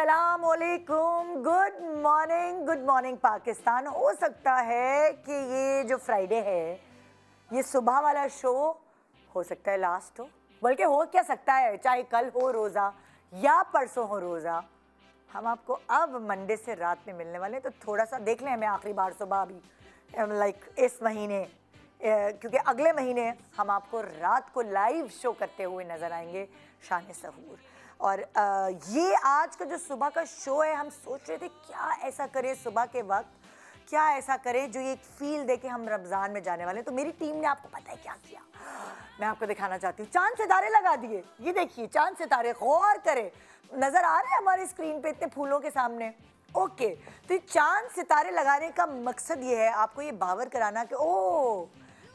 अस्सलामुअलैकुम, good morning Pakistan. हो सकता है कि ये जो फ्राइडे है, ये सुबह वाला शो हो सकता है लास्ट हो, बल्कि हो क्या सकता है, चाहे कल हो रोज़ा या परसों हो रोज़ा। हम आपको अब मंडे से रात में मिलने वाले हैं, तो थोड़ा सा देख लें हमें आखिरी बार सुबह भी लाइक इस महीने, क्योंकि अगले महीने हम आपको रात को लाइव शो करते हुए नज़र आएंगे शान सहूर। और ये आज का जो सुबह का शो है, हम सोच रहे थे क्या ऐसा करें सुबह के वक्त, क्या ऐसा करें जो ये एक फील दे के हम रमज़ान में जाने वाले हैं। तो मेरी टीम ने आपको पता है क्या किया, मैं आपको दिखाना चाहती हूँ। चांद सितारे लगा दिए, ये देखिए चांद सितारे, गौर करें, नज़र आ रहे हैं हमारी स्क्रीन पे इतने फूलों के सामने। ओके, तो ये चांद सितारे लगाने का मकसद ये है आपको ये बावर कराना कि ओ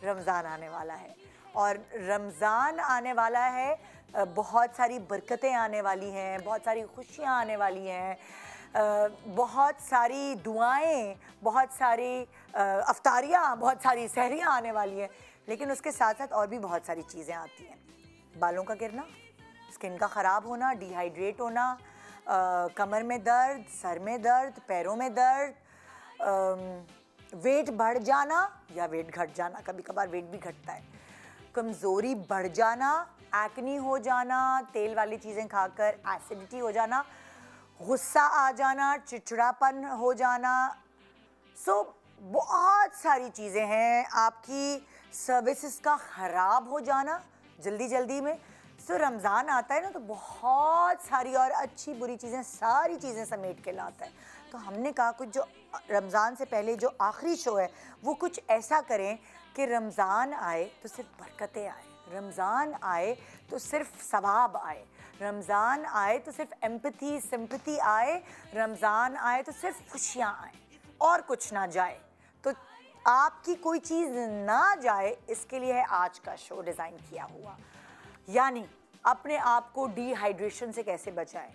रमज़ान आने वाला है, और रमज़ान आने वाला है, बहुत सारी बरकतें आने वाली हैं, बहुत सारी खुशियाँ आने वाली हैं, बहुत सारी दुआएं, बहुत सारी अफ्तारियाँ, बहुत सारी सहरियाँ आने वाली हैं। लेकिन उसके साथ साथ और भी बहुत सारी चीज़ें आती हैं। बालों का गिरना, स्किन का ख़राब होना, डिहाइड्रेट होना, कमर में दर्द, सर में दर्द, पैरों में दर्द, वेट बढ़ जाना या वेट घट जाना, कभी कभार वेट भी घटता है, कमज़ोरी बढ़ जाना, एक्नी हो जाना, तेल वाली चीज़ें खाकर एसिडिटी हो जाना, गुस्सा आ जाना, चिड़चिड़ापन हो जाना। बहुत सारी चीज़ें हैं, आपकी सर्विसेज का ख़राब हो जाना जल्दी जल्दी में। रमज़ान आता है ना, तो बहुत सारी और अच्छी बुरी चीज़ें, सारी चीज़ें समेट के लाता है। तो हमने कहा कुछ जो रमज़ान से पहले जो आखिरी शो है वो कुछ ऐसा करें कि रमज़ान आए तो सिर्फ बरकतें आए, रमज़ान आए तो सिर्फ सवाब आए, रमज़ान आए तो सिर्फ एम्पैथी सिंपैथी आए, रमज़ान आए तो सिर्फ खुशियाँ आए और कुछ ना जाए। तो आपकी कोई चीज़ ना जाए, इसके लिए है आज का शो डिज़ाइन किया हुआ। यानी अपने आप को डिहाइड्रेशन से कैसे बचाएं,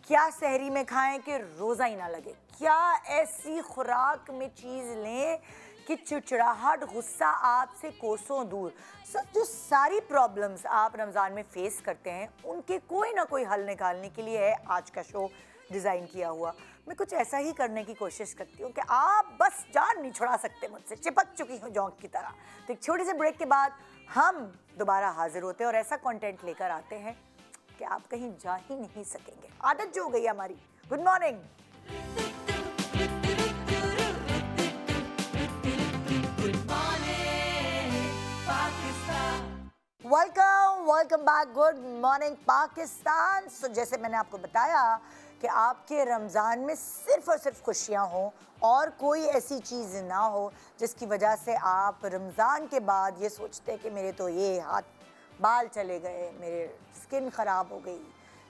क्या सहरी में खाएं कि रोज़ा ही ना लगे, क्या ऐसी खुराक में चीज़ लें कि चिड़चिड़ाहट, गुस्सा आपसे कोसों दूर। जो सारी प्रॉब्लम्स आप रमज़ान में फेस करते हैं, उनके कोई ना कोई हल निकालने के लिए है आज का शो डिज़ाइन किया हुआ। मैं कुछ ऐसा ही करने की कोशिश करती हूँ कि आप बस जान नहीं छुड़ा सकते मुझसे, चिपक चुकी हूँ जौंक की तरह। तो एक छोटे से ब्रेक के बाद हम दोबारा हाजिर होते हैं और ऐसा कंटेंट लेकर आते हैं कि आप कहीं जा ही नहीं सकेंगे। आदत जो हो गई हमारी। Good morning. Welcome back. Good morning Pakistan. So जैसे मैंने आपको बताया कि आपके रमज़ान में सिर्फ और सिर्फ खुशियाँ हों और कोई ऐसी चीज़ ना हो जिसकी वजह से आप रमज़ान के बाद ये सोचते हैं कि मेरे तो ये हाथ बाल चले गए, मेरे स्किन ख़राब हो गई,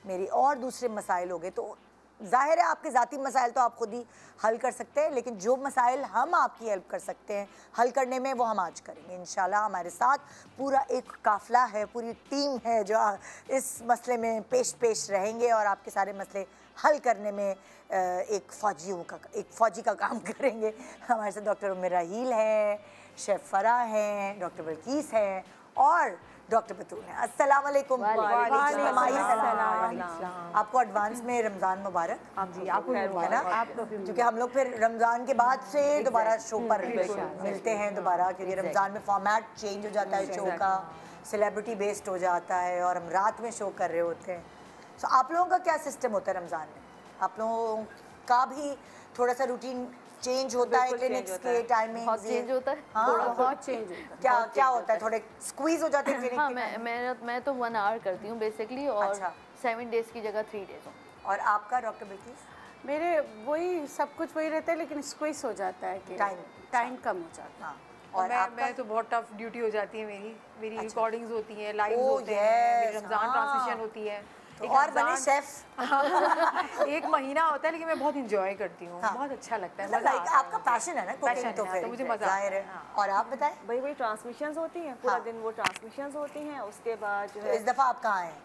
मेरी और दूसरे मसाइल हो गए। तो ज़ाहिर है आपके ज़ाती मसाइल तो आप खुद ही हल कर सकते हैं, लेकिन जो मसाइल हम आपकी हेल्प कर सकते हैं हल करने में, वो हम आज करेंगे इंशाल्लाह। हमारे साथ पूरा एक काफ़िला है, पूरी टीम है जो इस मसले में पेश रहेंगे और आपके सारे मसले हल करने में एक फ़ौजी का काम करेंगे। हमारे साथ डॉक्टर उम्र राहील हैं, शेफ़ फ़रा हैं, डॉक्टर बल्कीस हैं और डॉक्टर बतूल हैं। अस्सलाम वालेकुम। आपको एडवांस में रमज़ान मुबारक। जी आपको है ना, क्योंकि हम लोग फिर रमज़ान के बाद से दोबारा शो पर मिलते हैं दोबारा, क्योंकि रमज़ान में फॉर्मेट चेंज हो जाता है शो का, सेलिब्रिटी बेस्ड हो जाता है और हम रात में शो कर रहे होते हैं। सो आप लोगों का क्या सिस्टम होता है रमज़ान में? आप लोगों का भी थोड़ा सा रूटीन चेंज होता है, क्लिनिक्स के टाइमिंग बहुत चेंज होता है, बहुत चेंज होता है। क्या होता है, थोड़े स्क्वीज हो जाते हैं क्लिनिक? हाँ, मैं तो 1 आवर करती हूँ बेसिकली, और 7 डेज की जगह 3 डेज हूँ। और आपका डॉक्टर बिल्किस? मेरे वही सब कुछ वही रहता है, लेकिन स्क्वीज हो जाता है कि टाइम कम हो जाता है। और मैं तो बहुत टफ ड्यूटी हो जाती है मेरी रिकॉर्डिंग्स होती हैं, लाइव होते हैं, मेरी रमज़ान ट्रांसमिशन होती है। और बने शेफ। एक महीना होता है, लेकिन मैं बहुत इंजॉय करती हूँ, बहुत अच्छा लगता है। लाइक आपका पैशन है ना कुकिंग, तो फिर मुझे मजा आता है। और आप बताएं? वही ट्रांसमिशंस होती हैं, पूरा दिन वो ट्रांसमिशंस होती हैं। उसके बाद जो है इस दफ़ा आप कहाँ हैं?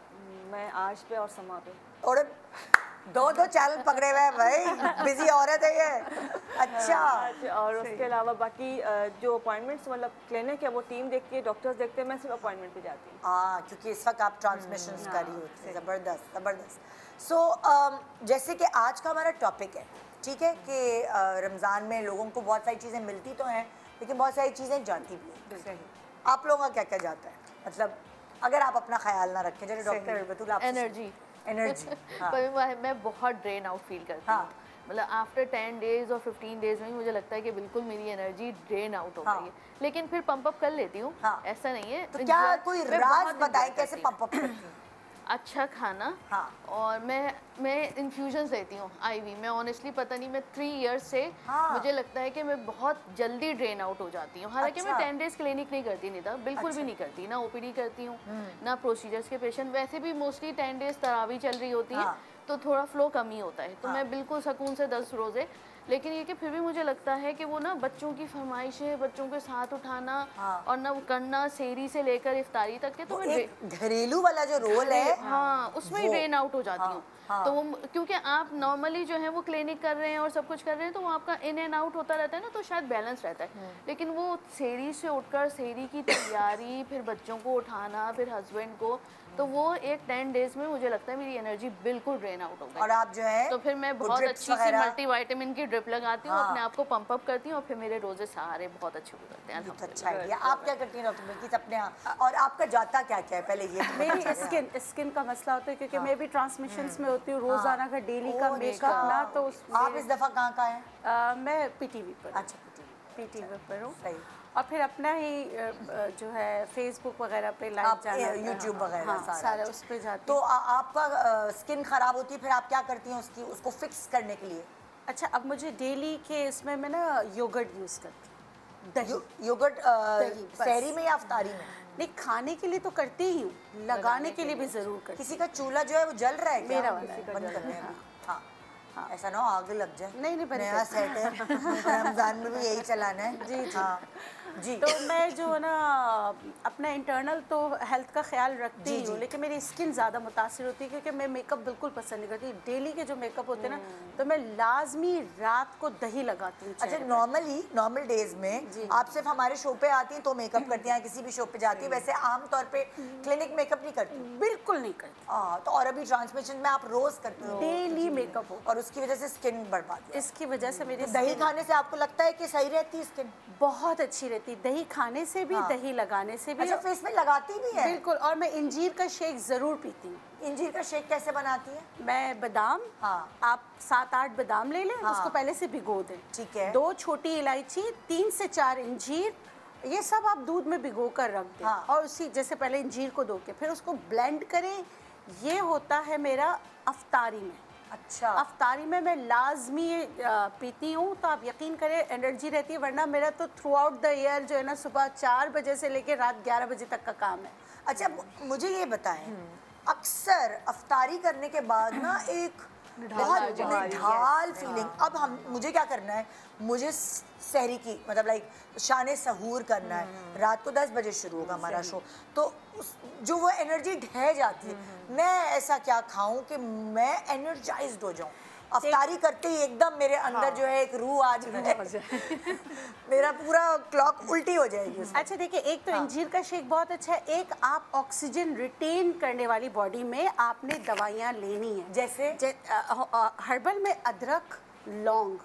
मैं आज पे और समा पे। और दो चैनल पकड़े हुए हैं भाई, बिजी औरत है ये। अच्छा। और उसके अलावा बाकी जो अपॉइंटमेंट्स, मतलब क्लिनिक है, वो टीम देखती है, डॉक्टर्स देखते हैं, मैं सिर्फ अपॉइंटमेंट पे जाती हूँ। हाँ, क्योंकि इस वक्त आप ट्रांसमिशंस कर रही होती हैं। ज़बरदस्त ज़बरदस्त। सो जैसे कि आज का हमारा टॉपिक है, ठीक है, कि रमज़ान में लोगों को बहुत सारी चीज़ें मिलती तो हैं लेकिन बहुत सारी चीज़ें जाती भी हैं। आप लोगों का क्या क्या जाता है, मतलब अगर आप अपना ख्याल ना रखें, जैसे डॉक्टर बतूल आप एनर्जी हाँ। मैं बहुत ड्रेन आउट फील करती हूँ। मतलब आफ्टर 10 डेज और 15 डेज में मुझे लगता है कि बिल्कुल मेरी एनर्जी ड्रेन आउट हो गई है, लेकिन फिर पंप अप कर लेती हूँ। ऐसा नहीं है। तो क्या कोई राज बताएं कैसे पंप अप करती हैं? अच्छा खाना, और मैं इन्फ्यूजन्स लेती हूँ आईवी। मैं ऑनेस्टली पता नहीं, मैं 3 इयर्स से मुझे लगता है कि मैं बहुत जल्दी ड्रेन आउट हो जाती हूँ। हालांकि मैं 10 डेज क्लिनिक नहीं करती, नहीं था बिल्कुल भी नहीं करती, ना ओपीडी करती हूँ ना प्रोसीजर्स के पेशेंट। वैसे भी मोस्टली 10 डेज तरावी चल रही होती है तो थोड़ा फ्लो कम ही होता है, तो मैं बिल्कुल सुकून से 10 रोज़े। लेकिन ये कि फिर भी मुझे लगता है कि वो ना बच्चों की फरमाइशें, बच्चों के साथ उठाना और ना करना सेहरी से लेकर इफ्तारी तक के, तो मैं घरेलू वाला जो रोल है उसमें ही ड्रेन आउट हो जाती हूँ। तो वो क्योंकि आप नॉर्मली जो है वो क्लिनिक कर रहे हैं और सब कुछ कर रहे हैं तो वो आपका इन एंड आउट होता रहता है ना, तो शायद बैलेंस रहता है। लेकिन वो सेहरी से उठकर सेहरी की तैयारी, फिर बच्चों को उठाना, फिर हस्बैंड को, तो वो एक 10 डेज में मुझे लगता है मेरी एनर्जी बिल्कुल ड्रेन आउट हो गई। और आप जो है तो फिर मैं बहुत अच्छी सी मल्टीविटामिन की ड्रिप लगाती हूँ, अपने आप को पंप अप करती हूँ और फिर मेरे रोजे सहारे बहुत अच्छे गुजरते हैं। अच्छा आइडिया। आप क्या करती हैं डॉक्टर बिल्किस अपने यहाँ, और आपका जाता क्या क्या है पहले ये? मेरी स्किन का मसला होता है क्योंकि मैं भी ट्रांसमिशंस में होती हूँ रोजाना का डेली का मेकअप ना, तो आप इस दफा कहाँ का है? मैं पीटीवी पर। अच्छा पीटीवी पर हूँ। सही। और फिर अपना ही जो है फेसबुक वगैरह पे लाइव जाना, यूट्यूब वगैरह सारा उस पे जाती। तो आपका स्किन खराब होती है, फिर आप क्या करती हैं उसको फिक्स करने के लिए? अच्छा, अब मुझे डेली के इसमें मैं ना योगर्ट यूज़ करती हूँ। दही योगर्ट सहरी में या अफ्तारी में? नहीं, खाने के लिए तो करती ही हूँ, लगाने के लिए भी ज़रूर करती। किसी का चूल्हा जो है वो जल रहा है? मेरा वाला बंद कर रहे हैं। हाँ, ऐसा ना हो आग लग जाए। नहीं नया सेट है, रमजान में भी यही चलाना है। जी जी। तो मैं जो है ना अपना इंटरनल तो हेल्थ का ख्याल रखती ही हूँ, लेकिन मेरी स्किन ज़्यादा मुतासिर होती है क्योंकि मैं मेकअप बिल्कुल पसंद नहीं करती। डेली के जो मेकअप होते हैं ना, तो मैं लाजमी रात को दही लगाती हूँ। अच्छा, नॉर्मल डेज में आप सिर्फ हमारे शो पे आती हैं तो मेकअप करती हैं, किसी भी शो पे जाती हैं, वैसे आम तौर पे क्लिनिक मेकअप नहीं करती? बिल्कुल नहीं करती। तो और अभी ट्रांसमिशन में आप रोज करती हैं? डेली मेकअप हो, और उसकी वजह से स्किन बर्बाद है। इसकी वजह से मेरी दही खाने से आपको लगता है कि सही रहती है स्किन? बहुत अच्छी रहती है, दही खाने से भी, दही लगाने से भी। अच्छा, फेस में लगाती भी है? बिल्कुल। और मैं इंजीर का शेक ज़रूर पीती हूँ। इंजीर का शेक कैसे बनाती है? मैं बादाम, आप 7-8 बादाम ले लें, उसको पहले से भिगो दें, ठीक है। 2 छोटी इलायची, 3 से 4 इंजीर, ये सब आप दूध में भिगो कर रख दें। और उसी जैसे पहले इंजीर को धो के फिर उसको ब्लेंड करें। ये होता है मेरा अफ्तारी में। अच्छा। अफ्तारी में मैं लाजमी पीती हूँ, तो आप यकीन करें एनर्जी रहती है। वरना मेरा तो थ्रू आउट द ईयर जो है ना, सुबह 4 बजे से लेकर रात 11 बजे तक का काम है। अच्छा, मुझे ये बताएं, अक्सर अफ्तारी करने के बाद ना एक बहुत निढाल फीलिंग, अब मुझे क्या करना है, मुझे सहरी की मतलब लाइक शान सहूर करना है, रात को 10 बजे शुरू होगा हमारा शो, तो जो वो एनर्जी ढह जाती है, मैं ऐसा क्या खाऊं कि मैं एनर्जाइज्ड हो जाऊं? अफ्तारी करते ही एकदम मेरे अंदर जो है एक रूह आ जाए, मेरा पूरा क्लॉक उल्टी हो जाएगी उसमें। अच्छा देखिए, एक तो इंजीर का शेक बहुत अच्छा है, एक आप ऑक्सीजन रिटेन करने वाली बॉडी में आपने दवाइयाँ लेनी है, जैसे हर्बल में अदरक, लौंग,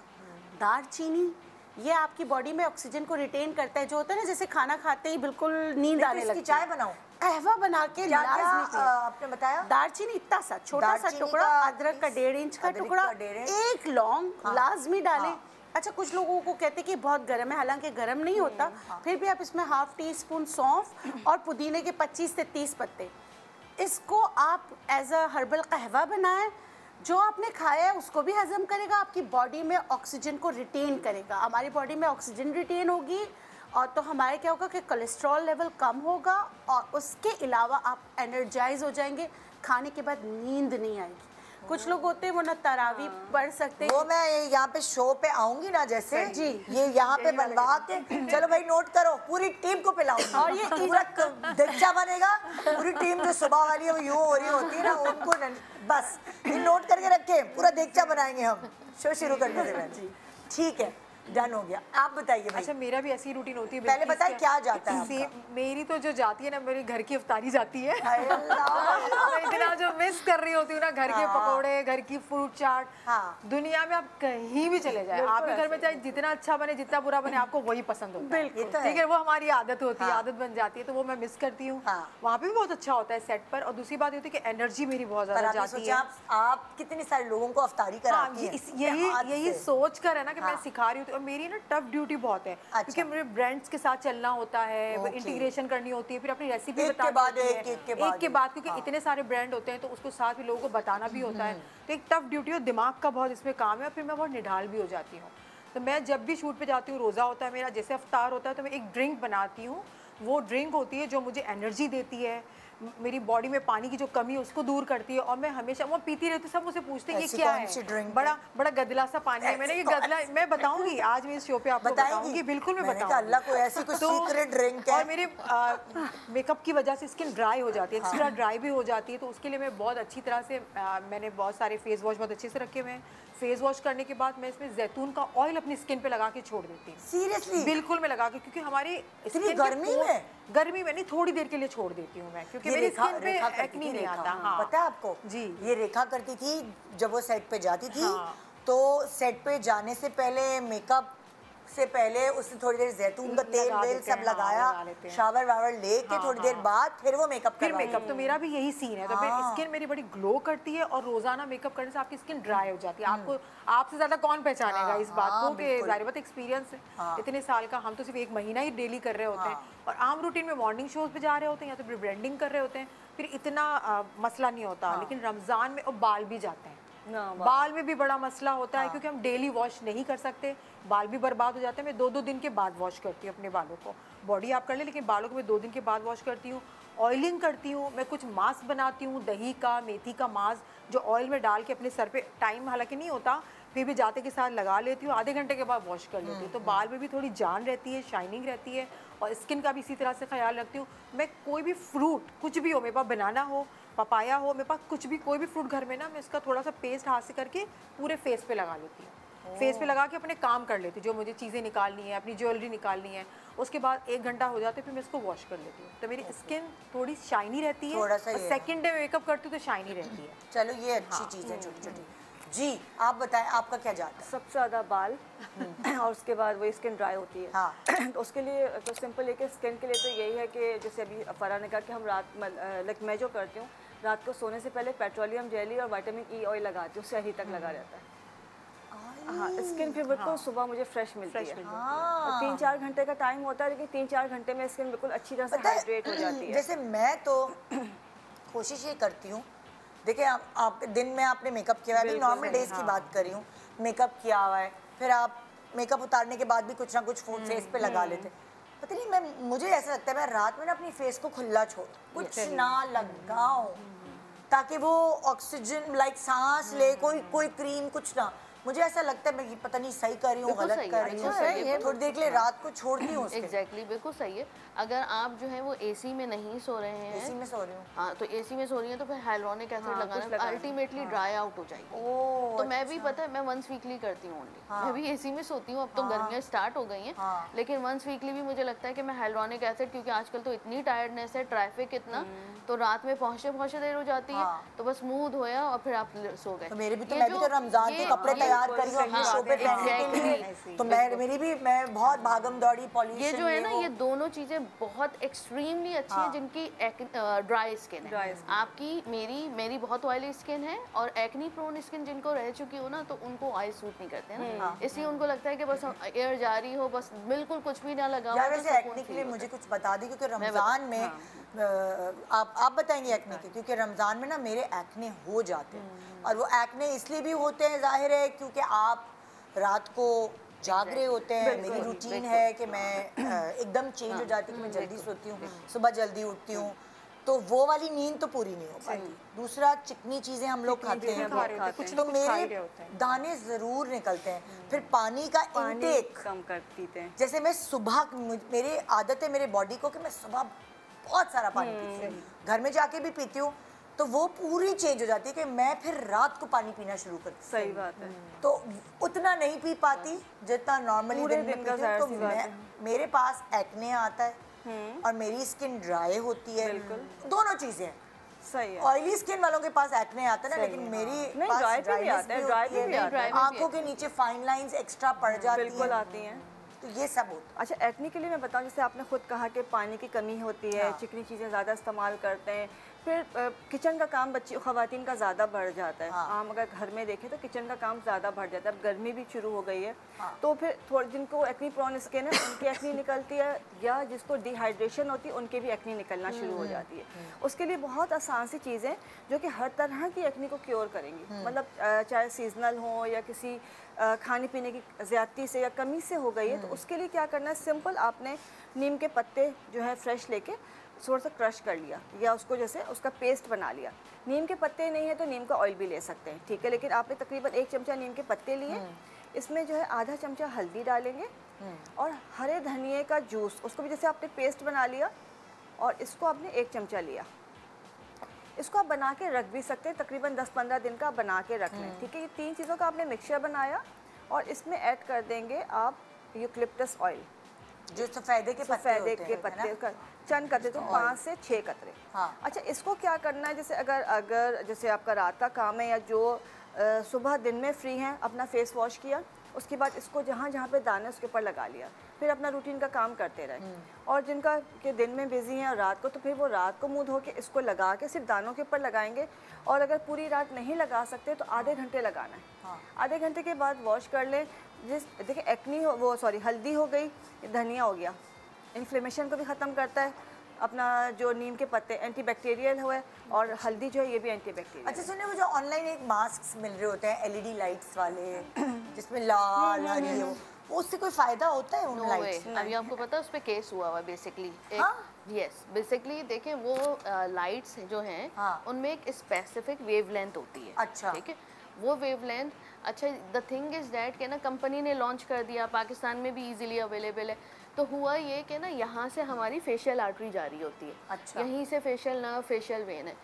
दालचीनी, ये आपकी बॉडी में ऑक्सीजन को रिटेन करता है। जो होता है ना, जैसे खाना खाते ही बिल्कुल नींद आने लगती है। चाय बनाओ, कहवा बना के आपने बताया? दालचीनी इतना सा छोटा सा टुकड़ा, अदरक का 1.5 इंच का टुकड़ा, 1 लौंग लाजमी डालें। अच्छा, कुछ लोगों को कहते हैं कि बहुत गर्म है, हालांकि गर्म नहीं होता, फिर भी आप इसमें ½ टीस्पून सौंफ और पुदीने के 25 से 30 पत्ते, इसको आप एज अ हर्बल कहवा बनाएं। जो आपने खाया है उसको भी हजम करेगा, आपकी बॉडी में ऑक्सीजन को रिटेन करेगा। हमारी बॉडी में ऑक्सीजन रिटेन होगी और तो हमारे क्या होगा कि कोलेस्ट्रॉल लेवल कम होगा और उसके अलावा आप एनर्जाइज हो जाएंगे। खाने के बाद नींद नहीं आएगी। कुछ लोग होते हैं वो ना तरावी पढ़ सकते हैं। वो मैं यहाँ पे शो पे आऊंगी ना, जैसे जी ये यहाँ पे बनवा के, चलो भाई नोट करो, पूरी टीम को पिलाऊंगी और ये पूरा दिक्चा बनेगा। पूरी टीम जो सुबह वाली है वो यूं हो रही होती है ना, उनको बस ये नोट करके रखे, पूरा दिक्चा बनाएंगे हम शो शुरू करने से पहले। ठीक है, डन हो गया। आप बताइए भाई। अच्छा मेरा भी ऐसी रूटीन होती है। पहले बताइए क्या जाता है। मेरी तो जो जाती है ना, मेरी घर की इफ्तारी जाती है। मैं इतना जो मिस कर रही होती हूँ ना, घर के पकोड़े, घर की फ्रूट चाट। दुनिया में आप कहीं भी चले जाए, आपके घर में चाहे जितना अच्छा बने जितना बुरा बने, आपको वही पसंद होता है। ठीक है, वो हमारी आदत होती है, आदत बन जाती है, तो वो मैं मिस करती हूँ। वहाँ पे भी बहुत अच्छा होता है सेट पर। और दूसरी बात होती है कि एनर्जी मेरी बहुत ज्यादा जाती है। आप कितने सारे लोगों को इफ्तारी कराती हैं? यही सोच कर है ना कि मैं सिखा रही हूँ। और मेरी ना टफ ड्यूटी बहुत है, क्योंकि मेरे ब्रांड्स के साथ चलना होता है, इंटीग्रेशन करनी होती है, फिर अपनी रेसिपी बतानी होती है एक के बाद, क्योंकि इतने सारे ब्रांड होते हैं तो उसको साथ भी लोगों को बताना भी होता है। तो एक टफ ड्यूटी और दिमाग का बहुत इसमें काम है। और फिर मैं बहुत निढाल भी हो जाती हूँ। तो मैं जब भी शूट पे जाती हूँ, रोज़ा होता है मेरा, जैसे अफ्तार होता है, तो मैं एक ड्रिंक बनाती हूँ। वो ड्रिंक होती है जो मुझे एनर्जी देती है, मेरी बॉडी में पानी की जो कमी है उसको दूर करती है। और मैं हमेशा वो पीती रहती हूँ। सब मुझसे पूछते हैं ये क्या है, बड़ा गदला सा पानी है। मैंने ये गदला मैं बताऊंगी आज मैं इस शो पे आपको बताऊंगी, बिल्कुल मैं बताऊंगी। अल्लाह को ऐसी कुछ सीक्रेट ड्रिंक है। और मेरे मेकअप की वजह से स्किन ड्राई हो जाती है, एक्स्ट्रा ड्राई भी हो जाती है। तो उसके लिए मैं बहुत अच्छी तरह से मैंने बहुत सारे फेस वॉश बहुत अच्छे से रखे हुए हैं। फेस वॉश करने के बाद मैं इसमें जैतून का ऑयल अपनी स्किन पे लगा के छोड़ देती हूँ। सीरियसली? बिल्कुल मैं लगा के, क्योंकि हमारी गर्मी में नहीं, थोड़ी देर के लिए छोड़ देती हूँ मैं, क्योंकि मेरी स्किन पे एक्ने नहीं आता। पता है आपको जी, ये रेखा करती थी जब वो सेट पे जाती थी। तो सेट पे जाने से पहले, मेकअप से पहले उसने थोड़ी देर जैतून का तेल वेल सब लगाया, शावर वावर लेके थोड़ी देर बाद फिर वो मेकअप फिर मेकअप। तो मेरा भी यही सीन है। तो स्किन मेरी बड़ी ग्लो करती है। और रोजाना मेकअप करने से आपकी स्किन ड्राई हो जाती है। आपको आपसे ज्यादा कौन पहचानेगा इस बात को, कि जाहिर बात एक्सपीरियंस है इतने साल का। हम तो सिर्फ 1 महीना ही डेली कर रहे होते हैं, और आम रूटीन में मॉर्निंग शोज पे जा रहे होते हैं या तो फिर ब्रांडिंग कर रहे होते हैं, फिर इतना मसला नहीं होता। लेकिन रमजान में बाल भी जाते हैं, बाल में भी बड़ा मसला होता है, क्योंकि हम डेली वॉश नहीं कर सकते, बाल भी बर्बाद हो जाते हैं। मैं 2-2 दिन के बाद वॉश करती हूँ अपने बालों को। बॉडी आप कर ले, लेकिन बालों को मैं 2 दिन के बाद वॉश करती हूँ। ऑयलिंग करती हूँ मैं, कुछ मास्क बनाती हूँ, दही का, मेथी का मास्क, जो ऑयल में डाल के अपने सर पे, टाइम हालांकि नहीं होता, फिर भी जाते के साथ लगा लेती हूँ, आधे घंटे के बाद वॉश कर लेती हूँ। तो बाल में भी थोड़ी जान रहती है, शाइनिंग रहती है। और स्किन का भी इसी तरह से ख्याल रखती हूँ। मैं कोई भी फ्रूट, कुछ भी हो, मेरे पास बनाना हो, पपाया हो, मेरे पास कुछ भी कोई भी फ्रूट घर में ना, मैं इसका थोड़ा सा पेस्ट हाथ से करके पूरे फेस पे लगा लेती हूँ। फेस पे लगा के अपने काम कर लेती हूँ, जो मुझे चीज़ें निकालनी है, अपनी ज्वेलरी निकालनी है। उसके बाद 1 घंटा हो जाता है, फिर मैं इसको वॉश कर लेती हूँ। तो मेरी स्किन थोड़ी शाइनी रहती है, और सेकंड डे मेकअप करती हूँ तो शाइनी रहती है। चलो ये अच्छी चीज़ है, छोटी छोटी। जी आप बताएं, आपका क्या जाता है? सबसे ज़्यादा बाल और उसके बाद वही स्किन ड्राई होती है। तो उसके लिए तो सिंपल है कि स्किन के लिए तो यही है कि जैसे अभी फरा ने कहा कि हम रात लाइक मैं जो करती हूँ, रात को सोने से पहले पेट्रोलियम जेली और विटामिन ई ऑयल लगाती हूँ, उससे अभी तक लगा रहता है। हाँ, स्किन फिर बिल्कुल सुबह मुझे फ्रेश मिलती है। 3-4 घंटे का टाइम होता है, लेकिन 3-4 घंटे में स्किन बिल्कुल अच्छी तरह से हाइड्रेट हो जाती है। जैसे मैं तो कोशिश ये करती हूँ, देखिए आप दिन में आपने मेकअप किया है, नॉर्मल डेज की बात कर रही हूँ, मेकअप किया हुआ है, फिर आप मेकअप उतारने के बाद भी कुछ ना कुछ फेस पे लगा लेते। पता नहीं, मुझे ऐसा लगता है मैं रात में ना अपनी फेस को खुला छोड़, कुछ ना लगाऊं, ताकि वो ऑक्सीजन लाइक सांस ले, कोई क्रीम कुछ ना। मुझे ऐसा लगता है मैं पता नहीं सही कर रही हूँ, गलत कर रही हूँ, थोड़ी देर के लिए रात को छोड़ती हूँ। एग्जैक्टली, बिल्कुल सही है। अगर आप जो है वो एसी में नहीं सो रहे हैं, एसी में सो रही हूँ, हाँ, तो एसी में सो रही हैं तो फिर हाइलुरोनिक एसिड लगाना, अल्टीमेटली ड्राई आउट हो जाएगी। तो मैं भी पता है मैं वंस वीकली करती हूँ ओनली, मैं भी एसी में सोती हूँ। अब तो गर्मियाँ स्टार्ट हो गई हैं, लेकिन वंस वीकली भी मुझे लगता है कि मैं हाइलुरोनिक एसिड, क्योंकि आजकल तो इतनी टायर्डनेस है, ट्रैफिक इतना, तो रात में पहुँचे देर हो जाती है, तो बस मुँह धोया और फिर आप सो गए। मैं भी तो रमजान के कपड़े तैयार करी हूँ शो पे पहनने के लिए, तो मैं बहुत भागम दौड़ी, पॉल्यूशन, ये जो है ना, ये दोनों चीजें बहुत एक्सट्रीमली अच्छी है जिनकी ड्राई स्किन है। आपकी मेरी बहुत ऑयली स्किन है, और एक्नी प्रोन स्किन जिनको रह चुकी हो ना, तो उनको ऑयल सूट नहीं करते हैं ना, इसलिए उनको लगता है कि बस एयर जा रही हो, बस बिल्कुल कुछ भी ना लगाओ। यार वैसे एक्ने के लिए मुझे कुछ बता दी, क्योंकि रमजान में आप बताएंगे एक्ने के, क्योंकि रमजान में ना मेरे एक्ने हो जाते हैं, और वो एक्ने इसलिए भी होते हैं, जाहिर है क्योंकि आप रात को जाग रहे होते हैं। मेरी रूटीन है कि मैं एकदम चेंज हो जाती है कि मैं जल्दी सोती हूँ, सुबह जल्दी उठती हूँ, तो वो वाली नींद तो पूरी नहीं हो पाती। दूसरा, चिकनी चीज़ें हम लोग खाते हैं, तो मेरे दाने ज़रूर निकलते हैं। फिर पानी का इंटेक कम कर पीते हैं। जैसे मैं सुबह, मेरी आदत है मेरे बॉडी को कि मैं सुबह बहुत सारा पानी पीती हूँ, घर में जाके भी पीती हूँ, तो वो पूरी चेंज हो जाती है कि मैं फिर रात को पानी पीना शुरू करती। सही बात है। तो उतना नहीं पी पाती जितना नॉर्मली दिन में पीती हूँ। तो मेरे पास एक्ने आता है और मेरी स्किन ड्राई होती है। दोनों चीजें हैं। सही है। ऑयली स्किन वालों के पास एक्ने आता है ना, लेकिन मेरी पास ड्राईनेस भी होती है, आंखों के नीचे फाइन लाइंस एक्स्ट्रा पड़ जाती हैं। बिल्कुल आती हैं। तो ये सब होता है। अच्छा, एक्ने के लिए मैं बताऊं, जैसे आपने खुद कहा कि पानी की कमी होती है, चिकनी चीज़ें ज़्यादा इस्तेमाल करते हैं, फिर किचन का काम बच्ची खवातीन का ज़्यादा बढ़ जाता है। आम अगर घर में देखें तो किचन का काम ज़्यादा बढ़ जाता है। अब गर्मी भी शुरू हो गई है, तो फिर थोड़ी जिनको एक्नी प्रोन स्किन है उनकी एक्नी निकलती है, या जिसको डिहाइड्रेशन होती है उनके भी एक्नी निकलना शुरू हो जाती है। उसके लिए बहुत आसान सी चीज़ें जो कि हर तरह की एक्नी को क्योर करेंगी। मतलब चाहे सीजनल हो या किसी खाने पीने की ज़्यादती से या कमी से हो गई है, तो उसके लिए क्या करना है, सिंपल आपने नीम के पत्ते जो है फ्रेश लेके थोड़ा सा क्रश कर लिया, या उसको जैसे उसका पेस्ट बना लिया। नीम के पत्ते नहीं है तो नीम का ऑयल भी ले सकते हैं, ठीक है। लेकिन आपने तकरीबन 1 चमचा नीम के पत्ते लिए, इसमें जो है आधा चमचा हल्दी डालेंगे और हरे धनिए का जूस, उसको भी जैसे आपने पेस्ट बना लिया, और इसको आपने 1 चमचा लिया। इसको आप बना के रख भी सकते हैं, तकरीबन 10-15 दिन का बना के रख लें, ठीक है। ये 3 चीज़ों का आपने मिक्सचर बनाया और इसमें ऐड कर देंगे आप यूकलिप्टस ऑयल, जो सफ़ेदे के पत्ते का चंद कतरे, तो 5 से 6 कतरे। अच्छा, इसको क्या करना है, जैसे अगर जैसे आपका रात का काम है या जो सुबह दिन में फ्री हैं, अपना फेस वॉश किया, उसके बाद इसको जहाँ जहाँ पे दाने उसके ऊपर लगा लिया, फिर अपना रूटीन का काम करते रहे। और जिनका के दिन में बिजी हैं और रात को, तो फिर वो रात को मुंह धो के इसको लगा के सिर्फ दानों के ऊपर लगाएंगे। और अगर पूरी रात नहीं लगा सकते तो आधे घंटे लगाना है। आधे घंटे के बाद वॉश कर लें। देखिए एक्नी हो, वो सॉरी हल्दी हो गई, धनिया हो गया, इन्फ्लेमेशन को भी ख़त्म करता है। अपना जो नीम के पत्ते एंटीबैक्टीरियल हुए, और हल्दी जो है ये भी एंटीबैक्टीरियल। अच्छा सुनिए, वो जो ऑनलाइन एक मास्क मिल रहे होते हैं एलईडी लाइट्स वाले, जिसमें लाल हरी है, वो उससे कोई फायदा होता है उन लाइट्स? अभी आपको पता है उस पे केस हुआ हुआ बेसिकली। यस, बेसिकली देखें वो लाइट्स जो हैं उनमें एक स्पेसिफिक वेवलेंथ होती है। अच्छा, ठीक है, वो वेवलेंथ, अच्छा द थिंग इज दैट कि ना कंपनी ने लॉन्च कर दिया, पाकिस्तान में भी इजीली अवेलेबल है। तो हुआ ये कि ना यहाँ से हमारी फेशियल आर्टरी जारी होती है। अच्छा, यहीं से फेशियल नर्व, फेशियल वेन है।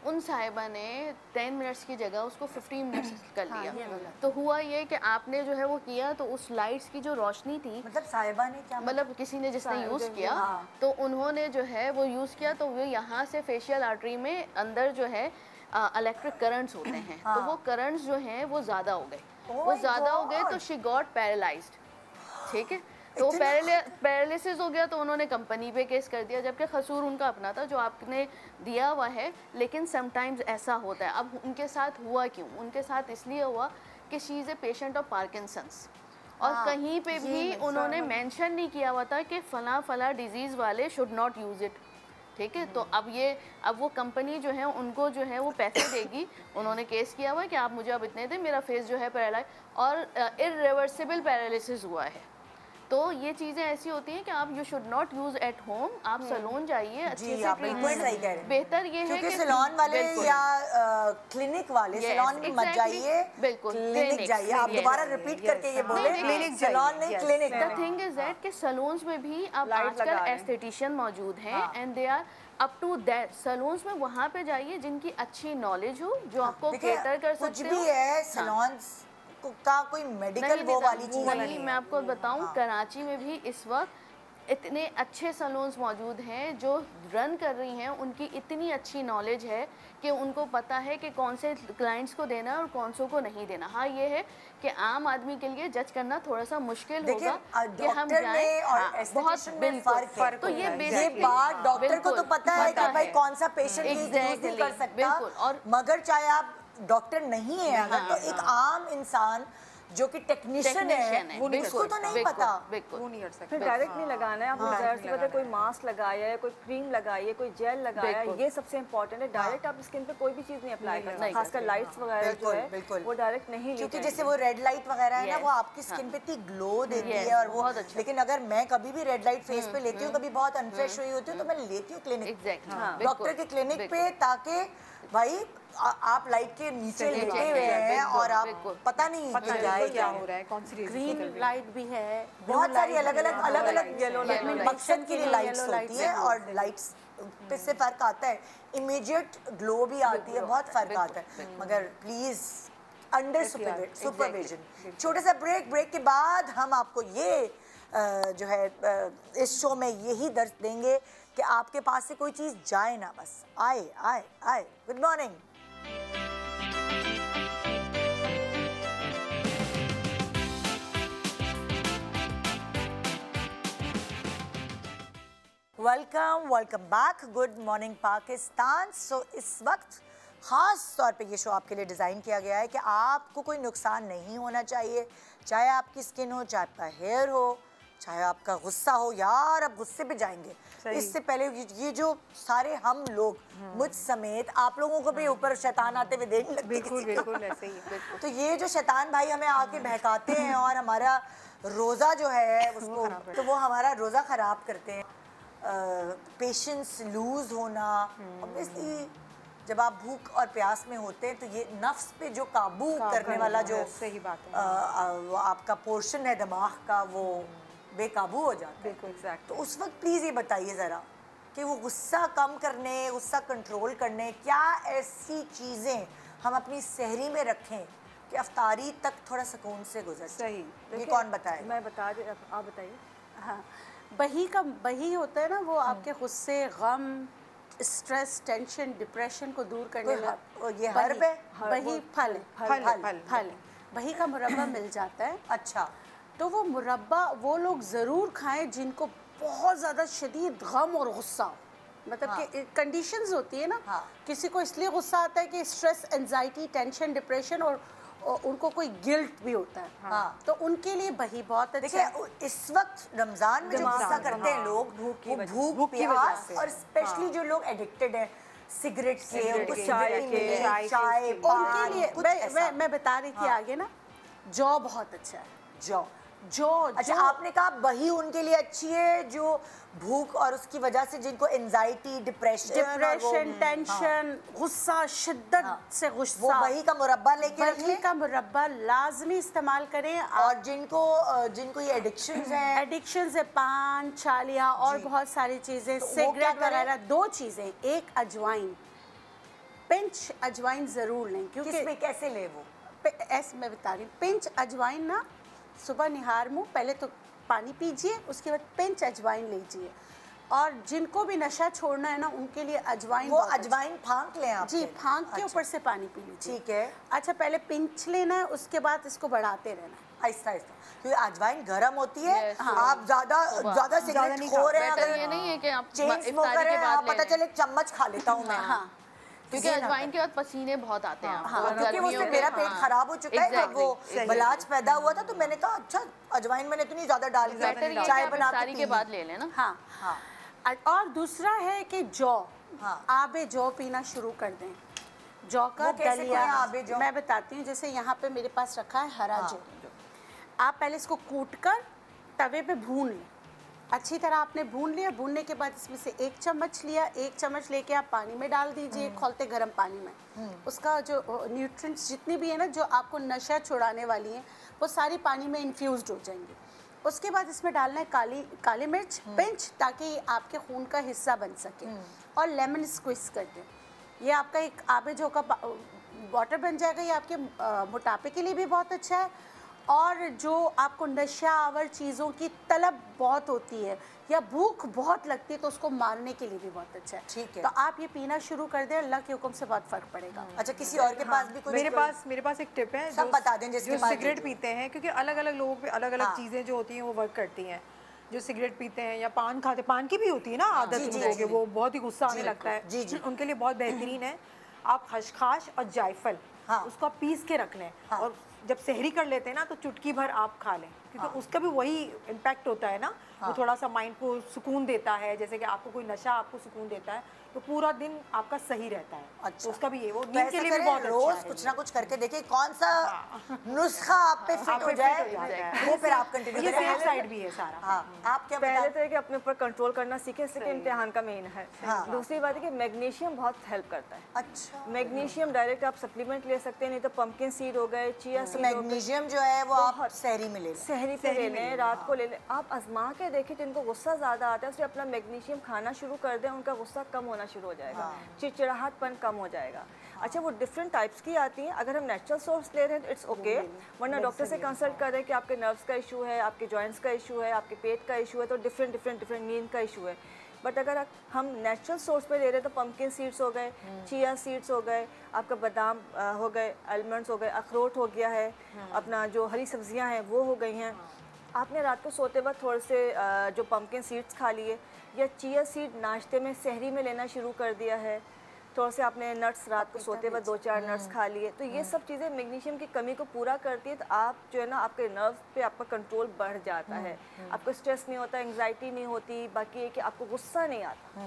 उन साहिबा ने 10 मिनट्स की जगह उसको 15 मिनट्स कर लिया। तो हुआ ये कि आपने जो है वो किया, तो उस लाइट्स की जो रोशनी थी, मतलब साहिबा ने क्या, मतलब किसी ने जिसने यूज़ किया, तो उन्होंने जो है वो यूज़ किया, तो वो यहाँ से फेशियल आर्टरी में अंदर जो है इलेक्ट्रिक करंट्स होते हैं, तो वो करंट्स जो हैं वो ज़्यादा हो गए। वो ज़्यादा हो गए तो शी गॉट पैरालाइज्ड, ठीक है। तो पैरालिसिस हो गया, तो उन्होंने कंपनी पे केस कर दिया, जबकि कसूर उनका अपना था जो आपने दिया हुआ है। लेकिन समटाइम्स ऐसा होता है। अब उनके साथ हुआ क्यों? उनके साथ इसलिए हुआ कि she is a patient of Parkinson's, और कहीं पे भी उन्होंने मेंशन नहीं किया हुआ था कि फला डिजीज़ वाले शुड नॉट यूज़ इट, ठीक है। तो अब वो कंपनी जो है उनको जो है वो पैसे देगी। उन्होंने केस किया हुआ है कि आप मुझे अब इतने दें, मेरा फेस जो है पैरालाइज, और इरिवर्सिबल पैरालिसिस हुआ है। तो ये चीज़ें ऐसी होती हैं कि आप you should not use at home, आप सैलून जाइए, अच्छे से ट्रीटमेंट। बेहतर ये है कि सैलून वाले या क्लिनिक वाले, सैलून में मत जाइए, बिल्कुल क्लिनिक जाइए। आप दोबारा रिपीट करके ये बोले, क्लिनिक सैलून नहीं, clinic. The thing is that कि सैलून्स में भी अब आजकल एस्थेटिशियन मौजूद हैं, and they are up to that. Salons में वहाँ पे जाइए जिनकी अच्छी नॉलेज हो, जो आपको केटर कर सकते हो। कुछ भी है सैलून्स का कोई मेडिकल वो वाली चीज़ नहीं। मैं आपको बताऊं, कराची में भी इस वक्त इतने अच्छे सैलून्स मौजूद हैं जो रन कर रही हैं। उनकी इतनी अच्छी नॉलेज है कि उनको पता है कि कौन से क्लाइंट्स को देना है और कौन से को नहीं देना। हाँ, ये है कि आम आदमी के लिए जज करना थोड़ा सा मुश्किल होगा कि हम जाएं बहुत बिल्कुल। तो ये बात डॉक्टर को तो पता है कि भाई कौन सा पेशेंट यूज नहीं कर सकता, और मगर चाहे आप डॉक्टर नहीं है अगर, तो एक आम इंसान जो कि टेक्नीशियन है उसको तो नहीं पता, वो नहीं कर सकता। फिर डायरेक्ट नहीं लगाना है, आपको ज़ाहिर सी बात है, कोई मास्क लगाया है, कोई क्रीम लगाई है, कोई जेल लगाया है, ये सबसे इंपॉर्टेंट है। डायरेक्ट आप स्किन पे कोई भी चीज़ नहीं अप्लाई करना, खासकर लाइट्स वगैरह जो है वो डायरेक्ट नहीं, क्योंकि जैसे वो रेड लाइट वगैरह है ना, वो आपकी स्किन पे इतनी ग्लो देती है और वो। लेकिन अगर मैं कभी भी रेड लाइट फेस पे लेती हूँ, कभी बहुत अनफ्रेश हुई होती हूँ, तो मैं लेती हूँ क्लिनिक, डॉक्टर के क्लिनिक पे, ताकि भाई आप लाइट के नीचे लेटे हुए हैं और आप पता नहीं क्या हो रहा है, कौन सी ग्रीन लाइट भी है, बहुत सारी अलग अलग मकसद की लाइट्स होती है, और लाइट्स पे से फर्क आता है, इमीडिएट ग्लो भी आती है, बहुत फर्क आता है, मगर प्लीज अंडर सुपरविजन। छोटा सा ब्रेक के बाद हम आपको ये जो है इस शो में यही दर्ज देंगे कि आपके पास से कोई चीज़ जाए ना, बस आए आए आए। Good morning. Welcome back. Good morning Pakistan. So इस वक्त ख़ास तौर पे ये शो आपके लिए डिज़ाइन किया गया है कि आपको कोई नुकसान नहीं होना चाहिए, चाहे आपकी स्किन हो, चाहे आपका हेयर हो, चाहे आपका गुस्सा हो। यार अब गुस्से पे जाएंगे, इससे पहले ये जो सारे हम लोग मुझ समेत आप लोगों को भी ऊपर शैतान आते हुए देखने लगते हैं। बिल्कुल ऐसे ही। तो ये जो शैतान भाई हमें आके बहकाते हैं और हमारा रोज़ा जो है उसको, तो वो हमारा रोज़ा ख़राब करते हैं। पेशेंस लूज होना, ऑब्वियसली जब आप भूख और प्यास में होते हैं तो ये नफ्स पे जो काबू करने वाला जो सही बात है वो आपका पोर्शन है दिमाग का, वो बेकाबू हो जाता है। बिल्कुल एग्जैक्ट। तो उस वक्त प्लीज़ ये बताइए ज़रा कि वो गुस्सा कम करने, गुस्सा कंट्रोल करने, क्या ऐसी चीज़ें हम अपनी सहरी में रखें कि अफ्तारी तक थोड़ा सुकून से गुजर। सही, ये कौन बताए? मैं बता दे, आप बताइए। हाँ, बही होता है ना, वो आपके गुस्से, गम, स्ट्रेस, टेंशन, डिप्रेशन को दूर करने में। ये हर्ब है? बही फल है। बही का मुरब्बा मिल जाता है। अच्छा, तो वो मुरब्बा वो लोग ज़रूर खाएं जिनको बहुत ज़्यादा शदीद गम और गुस्सा हो, मतलब कि कंडीशंस होती है ना। किसी को इसलिए गुस्सा आता है कि स्ट्रेस, एंजाइटी, टेंशन, डिप्रेशन, और उनको कोई गिल्ट भी होता है। तो उनके लिए बही बहुत अच्छा है। देखिए इस वक्त रमज़ान में जो गुस्सा करते हैं लोग, भूख प्यास, और स्पेशली जो लोग एडिक्टेड हैं सिगरेट के, चाय, उनके लिए मैं बता रही थी आगे ना, जौ बहुत अच्छा है। जौ अच्छा, आपने कहा बही उनके लिए अच्छी है जो भूख और उसकी वजह से जिनको एंजाइटी, डिप्रेशन, टेंशन, गुस्सा, शिद्दत से गुस्सा, वो बही का मुरब्बा लेके रखें। बही का मुरब्बा लाजमी इस्तेमाल करें। और जिनको ये एडिक्शंस है, पान, चालिया और बहुत सारी चीज़ें, सिगरेट वगैरह, दो चीज़ें, एक अजवाइन, पिंच अजवाइन ज़रूर लें। क्योंकि कैसे ले वो, ऐसे मैं बता रही हूँ। पिंच अजवाइन ना, सुबह निहार मुँह पहले तो पानी पीजिए, उसके बाद पिंच अजवाइन लीजिए। और जिनको भी नशा छोड़ना है ना, उनके लिए अजवाइन, वो अजवाइन फांक लें आप? जी, फांक के ऊपर से पानी पी लीजिए। ठीक है। अच्छा, पहले पिंच लेना है, उसके बाद इसको बढ़ाते रहना है आहिस्ता आहिस्ता, क्योंकि अजवाइन गर्म होती है। आप ज्यादा सिगरेट खो रहे हैं, अगर ये नहीं है कि आप चेन स्मोकर हैं, आप पता चले चम्मच खा लेता हूँ मैं। हाँ, क्योंकि अजवाइन के बाद पसीने बहुत आते हैं। क्योंकि उससे मेरा पेट खराब हो चुका है, जब वो बलाच पैदा हुआ था तो मैंने कहा अच्छा अजवाइन मैंने इतनी ज्यादा डाल के चाय बना के बाद ले लेना। हाँ। और दूसरा है कि जौ, आबे जौ पीना शुरू कर दें। जौ का दलिया मैं बताती हूँ। जैसे यहाँ पे मेरे पास रखा है हरा जौ, आप पहले इसको कूट कर तवे पे भून लें। अच्छी तरह आपने भून लिया। भूनने के बाद इसमें से 1 चम्मच लिया, 1 चम्मच लेके आप पानी में डाल दीजिए, खौलते गर्म पानी में। उसका जो न्यूट्रिएंट्स जितनी भी है ना, जो आपको नशा छुड़ाने वाली हैं, वो सारी पानी में इन्फ्यूज़्ड हो जाएंगी। उसके बाद इसमें डालना है काली मिर्च पिंच, ताकि आपके खून का हिस्सा बन सके, और लेमन स्क्विज कर दें। ये आपका एक आबे जौ का वाटर बन जाएगा। ये आपके मोटापे के लिए भी बहुत अच्छा है, और जो आपको नशा आवर चीज़ों की तलब बहुत होती है या भूख बहुत लगती है तो उसको मारने के लिए भी बहुत अच्छा है। ठीक है, तो आप ये पीना शुरू कर दें, अल्लाह के हुक्म से बहुत फ़र्क पड़ेगा। अच्छा, किसी और के पास भी कुछ? मेरे पास एक टिप है, सब बता दें जिसके पास सिगरेट पीते हैं, क्योंकि अलग अलग लोगों पे अलग अलग चीज़ें जो होती हैं वो वर्क करती हैं। जो सिगरेट पीते हैं या पान खाते, पान की भी होती है ना आदत लोगों की, वो बहुत ही गुस्सा आने लगता है, उनके लिए बहुत बेहतरीन है। आप खसखस और जायफल उसको पीस के रख लें, और जब सहरी कर लेते हैं ना तो चुटकी भर आप खा लें, क्योंकि उसका भी वही इम्पैक्ट होता है ना। वो थोड़ा सा माइंड को सुकून देता है, जैसे कि आपको कोई नशा आपको सुकून देता है तो पूरा दिन आपका सही रहता है। अच्छा, तो उसका भी ये वो नींद के लिए भी बहुत रोज अच्छा कुछ ना कुछ करके देखिए कौन सा नुस्खा आप पे फिट हो जाए, वो फिर आप कंटिन्यू करें। ये सेफ साइड भी है सारा। आप क्या पहले तो है कि अपने ऊपर कंट्रोल करना सीखे, इससे इम्तिहान का मेन है। दूसरी बात है कि मैग्नीशियम बहुत हेल्प करता है। अच्छा, मैग्नीशियम डायरेक्ट आप सप्लीमेंट ले सकते हैं, नहीं तो पंपकिन सीड हो गए, चिया सीड। मैग्नीशियम जो है वो आप सहरी में ले लें। सहरी पे ले लें, रात को ले लें। आप आजमा के देखिए, जिनको गुस्सा ज़्यादा आता है उससे अपना मैग्नीशियम खाना शुरू कर दें, उनका गुस्सा कम होना शुरू हो जाएगा, चिड़चिड़ाहटपन कम हो जाएगा। अच्छा, वो डिफरेंट टाइप्स की आती हैं। अगर हम नेचुरल सोर्स ले रहे हैं तो इट्स ओके, वरना डॉक्टर से कंसल्ट करें कि आपके नर्व्स का इशू है, आपके जॉइंट्स का इशू है, आपके पेट का इशू है, तो डिफरेंट नींद का इशू है। बट अगर हम नेचुरल सोर्स पे ले रहे हैं तो पम्पकिन सीड्स हो गए, चिया सीड्स हो गए, आपका बादाम हो गए, आलमंड्स हो गए, अखरोट हो गया है, अपना जो हरी सब्जियां हैं वो हो गई हैं। आपने रात को सोते वक्त थोड़े से जो पम्पकिन सीड्स खा लिए, या चिया सीड नाश्ते में सहरी में लेना शुरू कर दिया है, थोड़ा से आपने नट्स रात को सोते वक्त 2-4 नट्स खा लिए, तो ये सब चीज़ें मैग्नीशियम की कमी को पूरा करती है। तो आप जो है ना, आपके नर्व्स पे आपका कंट्रोल बढ़ जाता है, आपको स्ट्रेस नहीं होता, एंग्जाइटी नहीं होती। बाकी ये कि आपको गुस्सा नहीं आता,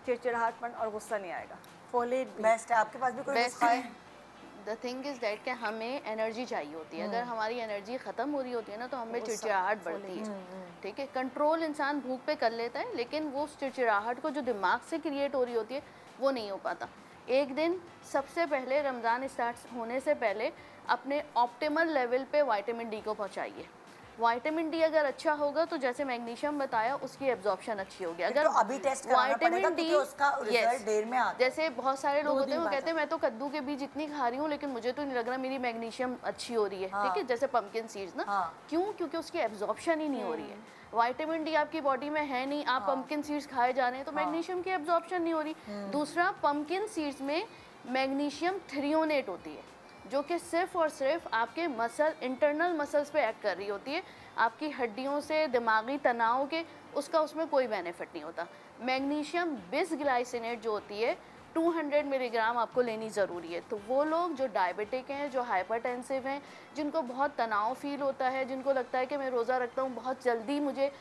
चिड़चिड़ाहटपन और गुस्सा नहीं आएगा। फोलेट बेस्ट है। आपके पास भी कोई नुस्खा है? द थिंग इज दैट कि हमें एनर्जी चाहिए होती है। अगर हमारी एनर्जी ख़त्म हो रही होती है ना, तो हमें चिड़चिड़ाहट बढ़ती है। ठीक है, कंट्रोल इंसान भूख पे कर लेता है, लेकिन वो चिड़चिड़ाहट को जो दिमाग से क्रिएट हो रही होती है वो नहीं हो पाता। एक दिन सबसे पहले रमज़ान स्टार्ट होने से पहले अपने ऑप्टिमल लेवल पे विटामिन डी को पहुंचाइए। विटामिन डी अगर अच्छा होगा तो जैसे मैग्नीशियम बताया, उसकी एब्जॉर्प्शन अच्छी होगी। अगर तो अभी टेस्ट कराना पड़ेगा क्योंकि उसका रिजल्ट देर में आता है। जैसे बहुत सारे लोग होते हैं वो कहते हैं मैं तो कद्दू के बीज इतनी खा रही हूँ लेकिन मुझे तो नहीं लग रहा मेरी मैग्नीशियम अच्छी हो रही है। ठीक है, जैसे पम्पकिन सीड्स ना, क्यों? क्योंकि उसकी एब्जॉर्प्शन ही नहीं हो रही है। विटामिन डी आपकी बॉडी में है नहीं, आप पम्पकिन सीड्स खाए जा रहे हैं तो मैग्नीशियम की एब्जॉर्प्शन नहीं हो रही। दूसरा, पम्पकिन सीड्स में मैग्नीशियम थ्रियोनेट होती है, जो कि सिर्फ और सिर्फ आपके मसल, इंटरनल मसल्स पे एक्ट कर रही होती है। आपकी हड्डियों से, दिमागी तनाव के, उसका उसमें कोई बेनिफिट नहीं होता। मैग्नीशियम बिसग्लाइसिनेट जो होती है 200 मिलीग्राम आपको लेनी ज़रूरी है। तो वो लोग जो डायबिटिक हैं, जो हाइपरटेंसिव हैं, जिनको बहुत तनाव फील होता है, जिनको लगता है कि मैं रोज़ा रखता हूँ बहुत जल्दी मुझे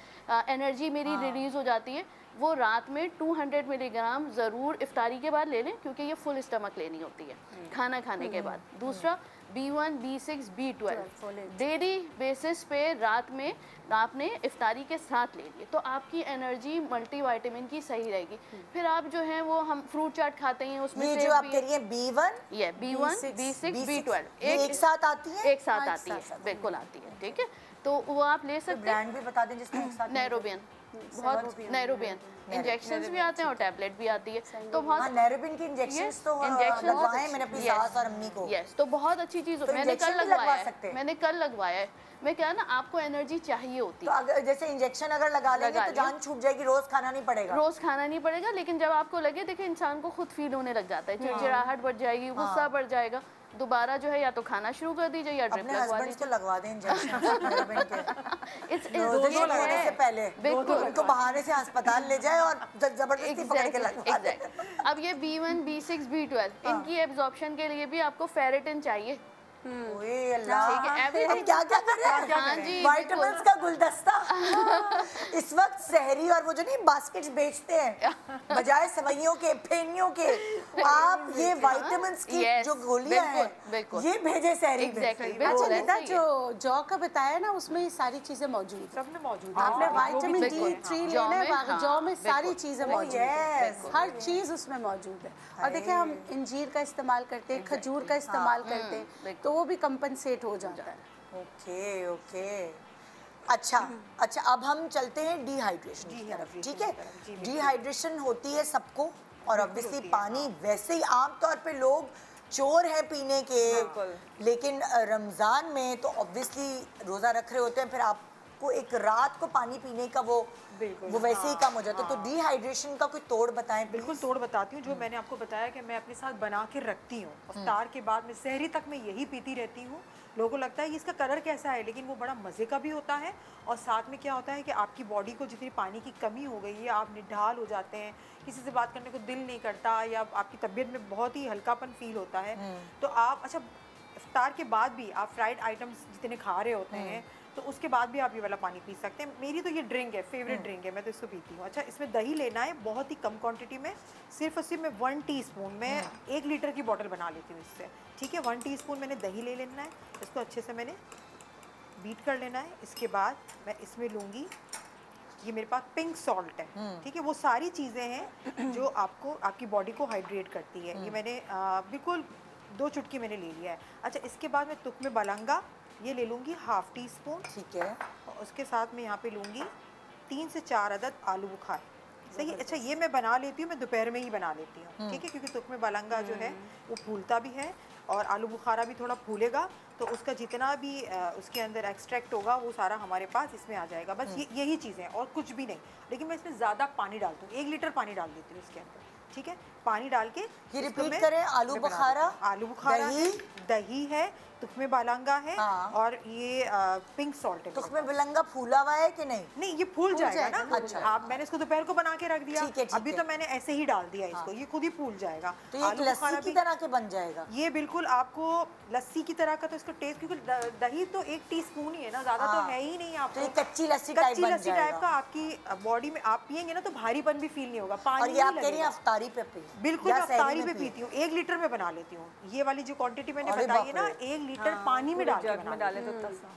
एनर्जी मेरी रिलीज़ हो जाती है, वो रात में 200 मिलीग्राम ज़रूर इफ्तारी के बाद ले लें, क्योंकि ये फुल स्टमक लेनी होती है खाना खाने के बाद। दूसरा, B1, B6, B12 daily basis पे रात में आपने इफ्तारी के साथ ले लिए, तो आपकी एनर्जी मल्टीविटामिन की सही रहेगी। फिर आप जो है वो, हम फ्रूट चाट खाते हैं, उसमें ये जो आप कह रही हैं B1, B1, B6, B12 एक साथ आती है, एक साथ आती है, बिल्कुल आती है। ठीक है, तो वो आप ले सकते हैं। ब्रांड भी बता दें जिसमें एक साथ। नैरोबियन, बहुत नैरोबियन इंजेक्शंस भी आते हैं और टैबलेट भी आती है। तो बहुत नैरोबिन की इंजेक्शंस तो लगवाए मैंने अपनी सास और अम्मी को। यस, तो बहुत अच्छी चीज़। मैंने कल लगवाया है, मैंने कल लगवाया है। मैं क्या ना, आपको एनर्जी चाहिए होती है, तो अगर जैसे इंजेक्शन अगर लगा लेंगे तो जान छूट जाएगी, रोज खाना नहीं पड़ेगा। रोज खाना नहीं पड़ेगा, लेकिन जब आपको लगे, देखिए इंसान को खुद फील होने लग जाता है, चिड़चिड़ाहट बढ़ जाएगी, गुस्सा बढ़ जाएगा, दोबारा जो है या तो खाना शुरू कर दीजिए या ड्रिप लगवा दीजिए। को लगवा दें इंजेक्शन से पहले, उनको बहाने से अस्पताल ले जाए और जबरदस्ती पकड़ के लगवा दें। अब ये B1, B6, B12 इनकी एब्जॉर्प्शन के लिए भी आपको फेरेटिन चाहिए। विटामिन्स का गुलदस्ता। इस वक्त सहरी और वो जो नहीं बास्केट्स बेचते हैं बजाय सवैयों के, फेनियों के, आप ये विटामिन्स की जो गोलियां हैं ये भेजे सहरी में। अच्छा निदा, जो जौ का बताया ना, उसमें ये सारी चीजें मौजूद, सब में मौजूद है। आपने विटामिन D3 लेना है, जौ में सारी चीजें मौजूद है, हर चीज उसमें मौजूद है। और देखिए, हम इंजीर का इस्तेमाल करते हैं, खजूर का इस्तेमाल करते हैं, तो वो भी कंपनसेट हो जाता है। ओके ओके, अच्छा, अब हम चलते हैं डिहाइड्रेशन की तरफ। ठीक है, डिहाइड्रेशन होती है सबको, और ऑब्वियसली पानी वैसे ही आमतौर पे लोग चोर हैं पीने के, लेकिन रमज़ान में तो ऑब्वियसली रोज़ा रख रहे होते हैं, फिर आपको एक रात को पानी पीने का वो वैसे ही कम हो जाता है। तो डिहाइड्रेशन का कोई तोड़ बताएं। बिल्कुल तोड़ बताती हूँ। जो मैंने आपको बताया कि मैं अपने साथ बना के रखती हूँ, इफ्तार के बाद में सहरी तक मैं यही पीती रहती हूँ। लोगों को लगता है कि इसका कलर कैसा है, लेकिन वो बड़ा मज़े का भी होता है। और साथ में क्या होता है कि आपकी बॉडी को जितनी पानी की कमी हो गई है, आप निढाल हो जाते हैं, किसी से बात करने को दिल नहीं करता, या आपकी तबीयत में बहुत ही हल्कापन फील होता है, तो आप, अच्छा, इफ्तार के बाद भी आप फ्राइड आइटम्स जितने खा रहे होते हैं, तो उसके बाद भी आप ये वाला पानी पी सकते हैं। मेरी तो ये ड्रिंक है, फेवरेट ड्रिंक है, मैं तो इसको पीती हूँ। अच्छा, इसमें दही लेना है बहुत ही कम क्वांटिटी में, सिर्फ और सिर्फ मैं 1 टीस्पून, मैं 1 लीटर की बोतल बना लेती हूँ इससे। ठीक है, 1 टीस्पून मैंने दही ले लेना है, इसको अच्छे से मैंने बीट कर लेना है। इसके बाद मैं इसमें लूँगी, ये मेरे पास पिंक सॉल्ट है। ठीक है, वो सारी चीज़ें हैं जो आपको, आपकी बॉडी को हाइड्रेट करती है। ये मैंने बिल्कुल 2 चुटकी मैंने ले लिया है। अच्छा, इसके बाद मैं तुक में बलंगा ये ले लूँगी हाफ टी स्पून। ठीक है। और उसके साथ मैं यहाँ पे लूँगी 3 से 4 अदद आलू बुखार। सही। अच्छा, ये मैं बना लेती हूँ, मैं दोपहर में ही बना लेती हूँ, ठीक है, क्योंकि तुकमे बालंगा जो है वो फूलता भी है और आलू बुखारा भी थोड़ा फूलेगा, तो उसका जितना भी उसके अंदर एक्सट्रैक्ट होगा वो सारा हमारे पास इसमें आ जाएगा। बस यही चीज़ें और कुछ भी नहीं। लेकिन मैं इसमें ज़्यादा पानी डालती हूँ, 1 लीटर पानी डाल देती हूँ इसके अंदर, ठीक है। पानी डाल के ये रिपीट करें, आलू बुखारा, आलू बुखारा, दही है, तुकमे बालंगा है, और ये पिंक सॉल्ट है। तुकमे बालंगा फूला हुआ है कि नहीं? नहीं, ये फूल जाएगा ना। अच्छा। आप, मैंने इसको दोपहर को बना के रख दिया, अभी तो मैंने ऐसे ही डाल दिया इसको, ये खुद ही फूल जाएगा। तो ये लस्सी की तरह के बन जाएगा। ये बिल्कुल आपको लस्सी की तरह का तो इसका टेस्ट, क्योंकि दही तो 1 टीस्पून ही है ना, ज्यादा तो है ही नहीं। आपको तो कच्ची लस्सी टाइप का आपकी बॉडी में आप पियेंगे ना तो भारीपन भी फील नहीं होगा। पानी, और ये आप कह रही हैं अफ्तारी पे पी? बिल्कुल, अफ्तारी पे पीती हूँ। 1 लीटर में बना लेती हूँ। ये वाली जो क्वांटिटी मैंने बताई है ना, 1 लीटर पानी में डाले तो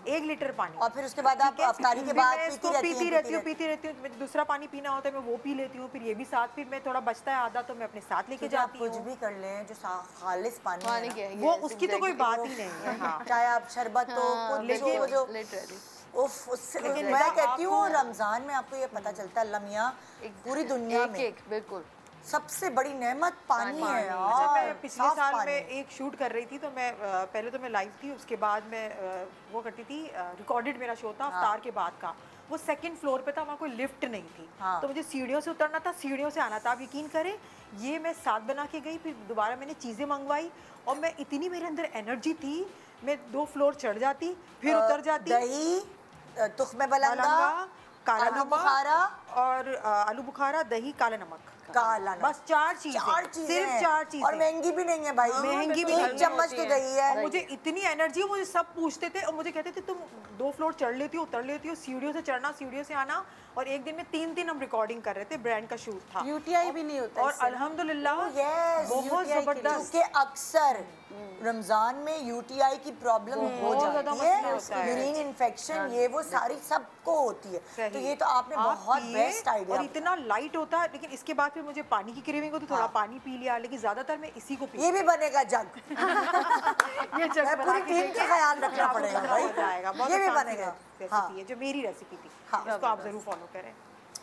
1 लीटर पानी। और फिर उसके बाद आप अफ्तारी के बाद पीती रहती हूँ। दूसरा पानी पीना होता है मैं वो पी लेती हूँ, फिर ये भी साथ, फिर मैं थोड़ा बचता है आधा तो मैं अपने साथ लेके जाती हूँ। कुछ भी कर लें, जो खालिस पानी है वो उसकी तो कोई बात ही नहीं है। चाहे आप शरबत हो, लेकिन जो उफ, उससे मैं कहती हूँ रमजान में आपको ये पता चलता है लमिया पूरी दुनिया में बिल्कुल सबसे बड़ी नेमत पानी है। अच्छा, मैं पिछले साल में एक शूट कर रही थी, तो मैं पहले तो मैं लाइव थी, उसके बाद मैं वो करती थी, रिकॉर्डेड मेरा शो था अफ्तार के बाद का। वो 2nd फ्लोर पे था, वहाँ कोई लिफ्ट नहीं थी, तो मुझे सीढ़ियों से उतरना था, सीढ़ियों से आना था। आप यकीन करें, ये मैं साथ बना के गई, फिर दोबारा मैंने चीज़ें मंगवाई, और मैं इतनी मेरे अंदर एनर्जी थी, मैं 2 फ्लोर चढ़ जाती, फिर उतर जाती। दही, तुकमे बालंगा, काला आलू बुखारा और आलू बुखारा, दही, काला नमक, बस 4 चीजें, सिर्फ 4 चीजें। और महंगी भी नहीं है भाई, महंगी भी 1 चम्मच तो दही है। और मुझे इतनी एनर्जी, मुझे सब पूछते थे और मुझे कहते थे तुम 2 फ्लोर चढ़ लेती हो, उतर लेती हो, सीढ़ियों से चढ़ना, सीढ़ियों से आना। और एक दिन में 3 हम रिकॉर्डिंग कर रहे थे, ब्रांड का शूट था, यूटीआई भी नहीं होता। और अल्हम्दुलिल्लाह बहुत जबरदस्त। क्योंकि अक्सर रमजान में यूटीआई की प्रॉब्लम हो जाती है, यूरिन इन्फेक्शन, ये वो सारी सबको होती है। तो ये तो आपने बहुत बेस्ट आइडिया। और इतना लाइट होता है। लेकिन इसके बाद फिर मुझे पानी की क्रेविंग होती, थोड़ा पानी पी लिया, लेकिन ज्यादातर मैं इसी को पी। ये भी बनेगा जग। ये जग पूरी टीम का ख्याल रखना पड़ेगा भाई, ये भी बनेगा। रेसिपी है जो मेरी रेसिपी थी, इसको आप जरूर फॉलो करें।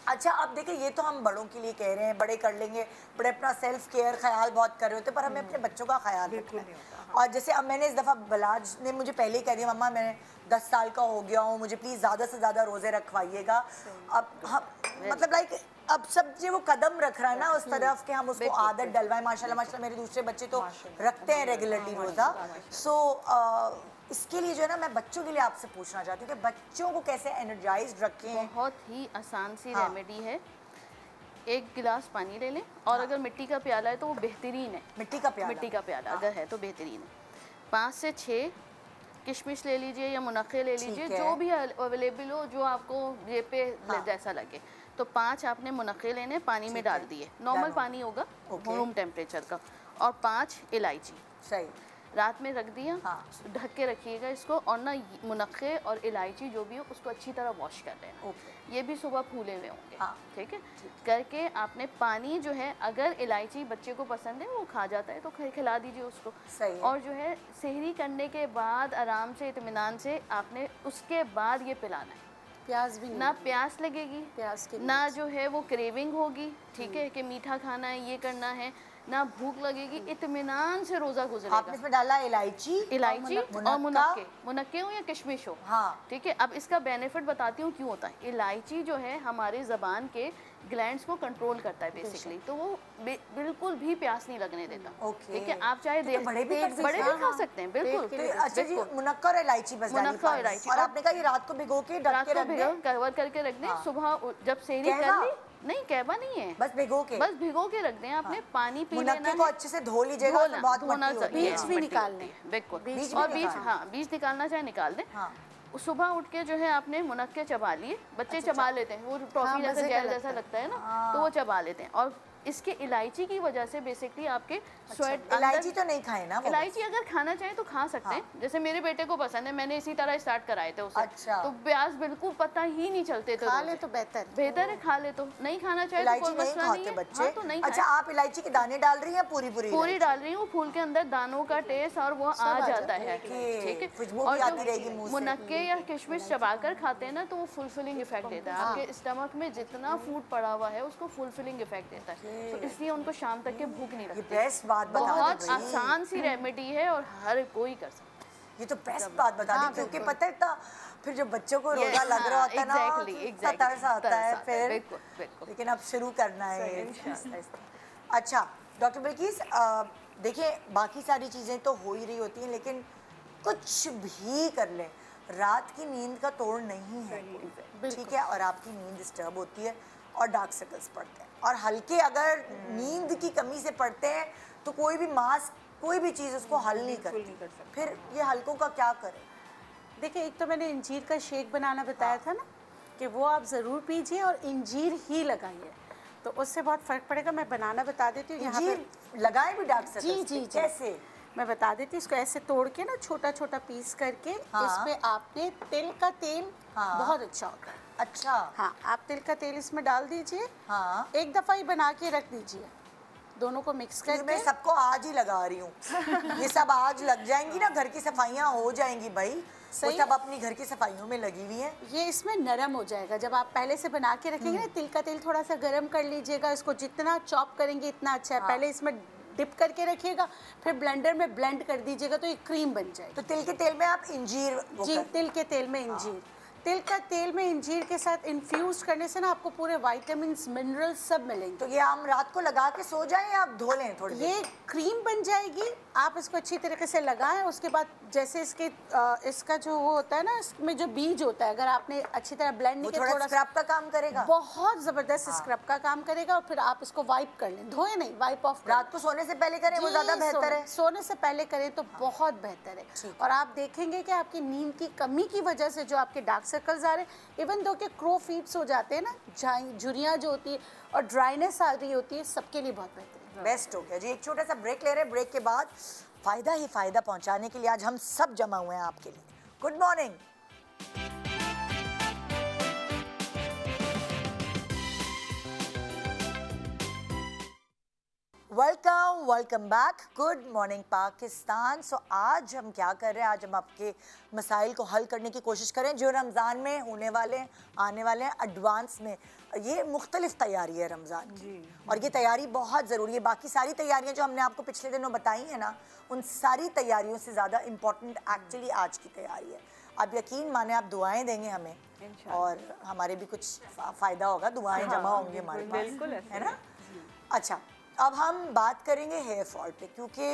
अच्छा, अब देखिए, ये तो हम बड़ों के लिए कह रहे हैं, बड़े कर लेंगे, बड़े अपना सेल्फ केयर ख्याल बहुत कर रहे होते, पर हमें अपने बच्चों का ख्याल रखना है। और जैसे अब मैंने इस दफ़ा बलाज ने मुझे पहले ही कह दिया, मम्मा मैं 10 साल का हो गया हूँ, मुझे प्लीज़ ज़्यादा से ज़्यादा रोज़े रखवाइएगा। अब हम मतलब लाइक अब सब जो वो कदम रख रहा है ना उस तरफ के हम उसको आदत डलवाएं। माशाल्लाह मेरे दूसरे बच्चे तो रखते हैं रेगुलरली रोज़ा। सो इसके लिए जो है ना, मैं बच्चों के लिए आपसे पूछना चाहती हूँ कि बच्चों को कैसे एनर्जाइज्ड रखें। बहुत ही आसान सी रेमेडी है। 1 गिलास पानी ले लें, और अगर मिट्टी का प्याला है तो वो बेहतरीन है। मिट्टी का प्याला अगर है तो बेहतरीन है। 5 से 6 किशमिश ले लीजिए या मुनक्के ले लीजिए, जो भी अवेलेबल हो, जो आपको जेब पे जैसा लगे। तो 5 आपने मुनक्के लेने, पानी में डाल दिए, नॉर्मल पानी होगा रूम टेम्परेचर का, और 5 इलायची सही रात में रख दिया। ढक के रखिएगा इसको, और ना मुनक्के और इलायची जो भी हो उसको अच्छी तरह वॉश कर लेना। ये भी सुबह फूले हुए होंगे, ठीक है। करके आपने पानी जो है, अगर इलायची बच्चे को पसंद है वो खा जाता है तो खिला दीजिए उसको। सही है। और जो है सेहरी करने के बाद आराम से इत्मीनान से आपने उसके बाद ये पिलाना है। प्यास भी ना प्यास लगेगी, प्यास के ना जो है वो क्रेविंग होगी, ठीक है, कि मीठा खाना है, ये करना है, ना भूख लगेगी, इत्मीनान से रोजा गुजरेगा। आपने इसमें डाला इलायची और मुनक्के हो या किशमिश हो, ठीक है। अब इसका बेनिफिट बताती हूँ क्यों होता है। इलायची जो है हमारे ज़बान के ग्लैंड्स को कंट्रोल करता है बेसिकली, तो वो बिल्कुल भी प्यास नहीं लगने देता, ठीक है। आप चाहे बड़े भी खा सकते हैं, बिल्कुल। अच्छा जी, मुनक्का और इलायची बस मुनक्का और इलायची, और आपने कहा ये रात को भिगो के कवर करके रख दें। सुबह जब सेहरी कर ली, नहीं कहवा नहीं है, बस भिगो के रख दें आपने। पानी पी लेना है, को अच्छे से धो लीजिएगा, धोना चाहिए, बीज भी निकालने, बिल्कुल। और बीज निकालना चाहे निकाल दें। सुबह उठ के जो है आपने मुनक्के चबा लिए, बच्चे चबा लेते हैं, वो टॉफी जैसा जेल जैसा लगता है ना, तो वो चबा लेते हैं। और इसके इलायची की वजह से बेसिकली आपके स्वेट, इलायची तो नहीं खाए ना, इलायची अगर खाना चाहे तो खा सकते हैं। जैसे मेरे बेटे को पसंद है, मैंने इसी तरह स्टार्ट कराए थे उसे। तो प्याज बिल्कुल पता ही नहीं चलते थे। खा ले तो बेहतर है, खा ले तो। नहीं खाना चाहे तो कोई मसला नहीं है। बच्चे तो नहीं। अच्छा, आप इलायची के दाने डाल रही हैं? पूरी डाल रही हूँ। फूल के अंदर दानों का टेस्ट और वो आ जाता है, ठीक है। और जो मुनक्के या किशमिश चबाकर खाते हैं ना, तो वो फुलफिलिंग इफेक्ट देता है। आपके स्टमक में जितना फूड पड़ा हुआ है उसको फुलफिलिंग इफेक्ट देता है, तो इसलिए उनको शाम तक के भूख नहीं लगती। बेस्ट बात बता दी, बहुत आसान सी रेमेडी है और हर कोई कर सकता है। ये तो बेस्ट बात बता दी, क्योंकि पता है फिर जो बच्चों को रोजा लग रहा होता है ना, तरस आता है फिर, लेकिन अब शुरू करना है। अच्छा डॉक्टर बिल्किस, देखिए बाकी सारी चीज़ें तो हो ही रही होती हैं, लेकिन कुछ भी कर लें रात की नींद का तोड़ नहीं है, ठीक है। और आपकी नींद डिस्टर्ब होती है और डार्क सर्कल्स पड़ते हैं, और हल्के अगर नींद की कमी से पड़ते हैं तो कोई भी मास्क, कोई भी चीज़ उसको हल नहीं करती। फिर ये हल्कों का क्या करें? देखिए, एक तो मैंने इंजीर का शेक बनाना बताया था ना, कि वो आप ज़रूर पीजिए और इंजीर ही लगाइए, तो उससे बहुत फ़र्क पड़ेगा। मैं बनाना बता देती हूँ। यहाँ पे लगाए भी डार्क सर्कल्स? जी, कैसे मैं बता देती हूँ। इसको ऐसे तोड़ के ना छोटा छोटा पीस करके, इसमें आपने तिल का तेल, बहुत अच्छा होता है। अच्छा, हाँ, आप तिल का तेल इसमें डाल दीजिए। हाँ, एक दफ़ा ही बना के रख दीजिए, दोनों को मिक्स करके। मैं सबको आज ही लगा रही हूँ। ये सब आज लग जाएंगी ना, घर की सफाइयाँ हो जाएंगी भाई। वो सब अपनी घर की सफाइयों में लगी हुई है। ये इसमें नरम हो जाएगा जब आप पहले से बना के रखेंगे ना। तिल का तेल थोड़ा सा गर्म कर लीजिएगा, इसको जितना चॉप करेंगे इतना अच्छा है। पहले इसमें डिप करके रखिएगा, फिर ब्लेंडर में ब्लेंड कर दीजिएगा, तो ये क्रीम बन जाएगी। तो तिल के तेल में आप इंजीर? जी, तिल के तेल में इंजीर। तिल का तेल में इंजीर के साथ इन्फ्यूज करने से ना आपको पूरे विटामिन्स, मिनरल्स सब मिलेंगे। तो ये हम रात को लगा के सो जाएं या आप धो लें थोड़ी? ये क्रीम बन जाएगी। आप इसको अच्छी तरीके से लगाएं, उसके बाद जैसे इसका जो वो होता है ना, इसमें जो बीज होता है, अगर आपने अच्छी तरह ब्लेंड नहीं किया, थोड़ा स्क्रब का काम करेगा, बहुत ज़बरदस्त स्क्रब का काम करेगा। और फिर आप इसको वाइप कर लें, धोए नहीं, वाइप ऑफ। रात को सोने से पहले करें, वो ज़्यादा बेहतर है। सोने से पहले करें तो बहुत बेहतर है। और आप देखेंगे कि आपकी नींद की कमी की वजह से जो आपके डार्क सर्कल्स आ रहे हैं, इवन दो के क्रो फीट्स हो जाते हैं ना, झुर्रियाँ जो होती है और ड्राइनेस आ रही होती है, सबके लिए बहुत बेहतर है। बेस्ट हो गया जी। एक छोटा सा ब्रेक ले रहे हैं, ब्रेक के बाद फ़ायदा ही फ़ायदा पहुंचाने के लिए आज हम सब जमा हुए हैं आपके लिए। Good morning. Welcome back. Good morning Pakistan. So आज हम क्या कर रहे हैं, आज हम आपके मसाइल को हल करने की कोशिश करें जो रमज़ान में होने वाले, आने वाले हैं एडवांस में। ये मुख्तलिफ तैयारी है रमज़ान की, और ये तैयारी बहुत ज़रूरी है। बाकी सारी तैयारियां जो हमने आपको पिछले दिनों बताई हैं ना, उन सारी तैयारियों से ज़्यादा इम्पॉर्टेंट एक्चुअली आज की तैयारी है। आप यकीन माने, आप दुआएं देंगे हमें और हमारे भी कुछ फ़ायदा होगा, दुआएं जमा होंगी हमारे पास, बिल्कुल है ना। अच्छा, अब हम बात करेंगे हेयर फॉल पे, क्योंकि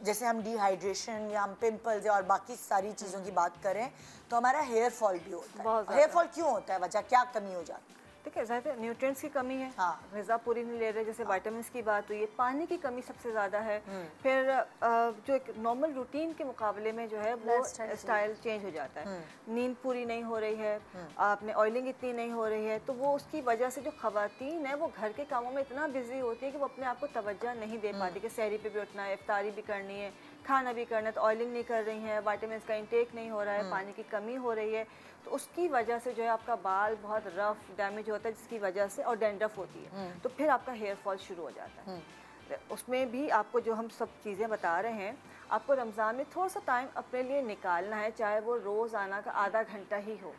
जैसे हम डिहाइड्रेशन या हम पिंपल्स और बाकी सारी चीज़ों की बात करें तो हमारा हेयर फॉल भी होता है। हेयर फॉल क्यों होता है, वजह क्या कमी हो जाती है? ठीक है, ज़्यादा न्यूट्रिएंट्स की कमी है, ग़िज़ा पूरी नहीं ले रहे, जैसे विटामिन्स की बात हुई है, पानी की कमी सबसे ज़्यादा है। फिर जो एक नॉर्मल रूटीन के मुकाबले में जो है वो स्टाइल चेंज हो जाता है। नींद पूरी नहीं हो रही है, आपने ऑयलिंग इतनी नहीं हो रही है, तो वो उसकी वजह से जो ख़वातीन है वो घर के कामों में इतना बिजी होती है कि वो अपने आप को तवज्जो नहीं दे पाती कि सहरी पे भी उठना है, इफ्तारी भी करनी है, खाना भी करना है, तो ऑयलिंग नहीं कर रही हैं, विटामिन्स का इंटेक नहीं हो रहा है, पानी की कमी हो रही है, तो उसकी वजह से जो है आपका बाल बहुत रफ डैमेज होता है, जिसकी वजह से और डैंड्रफ होती है, तो फिर आपका हेयर फॉल शुरू हो जाता है। उसमें भी आपको जो हम सब चीज़ें बता रहे हैं, आपको रमज़ान में थोड़ा सा टाइम अपने लिए निकालना है, चाहे वो रोज़ाना का आधा घंटा ही हो।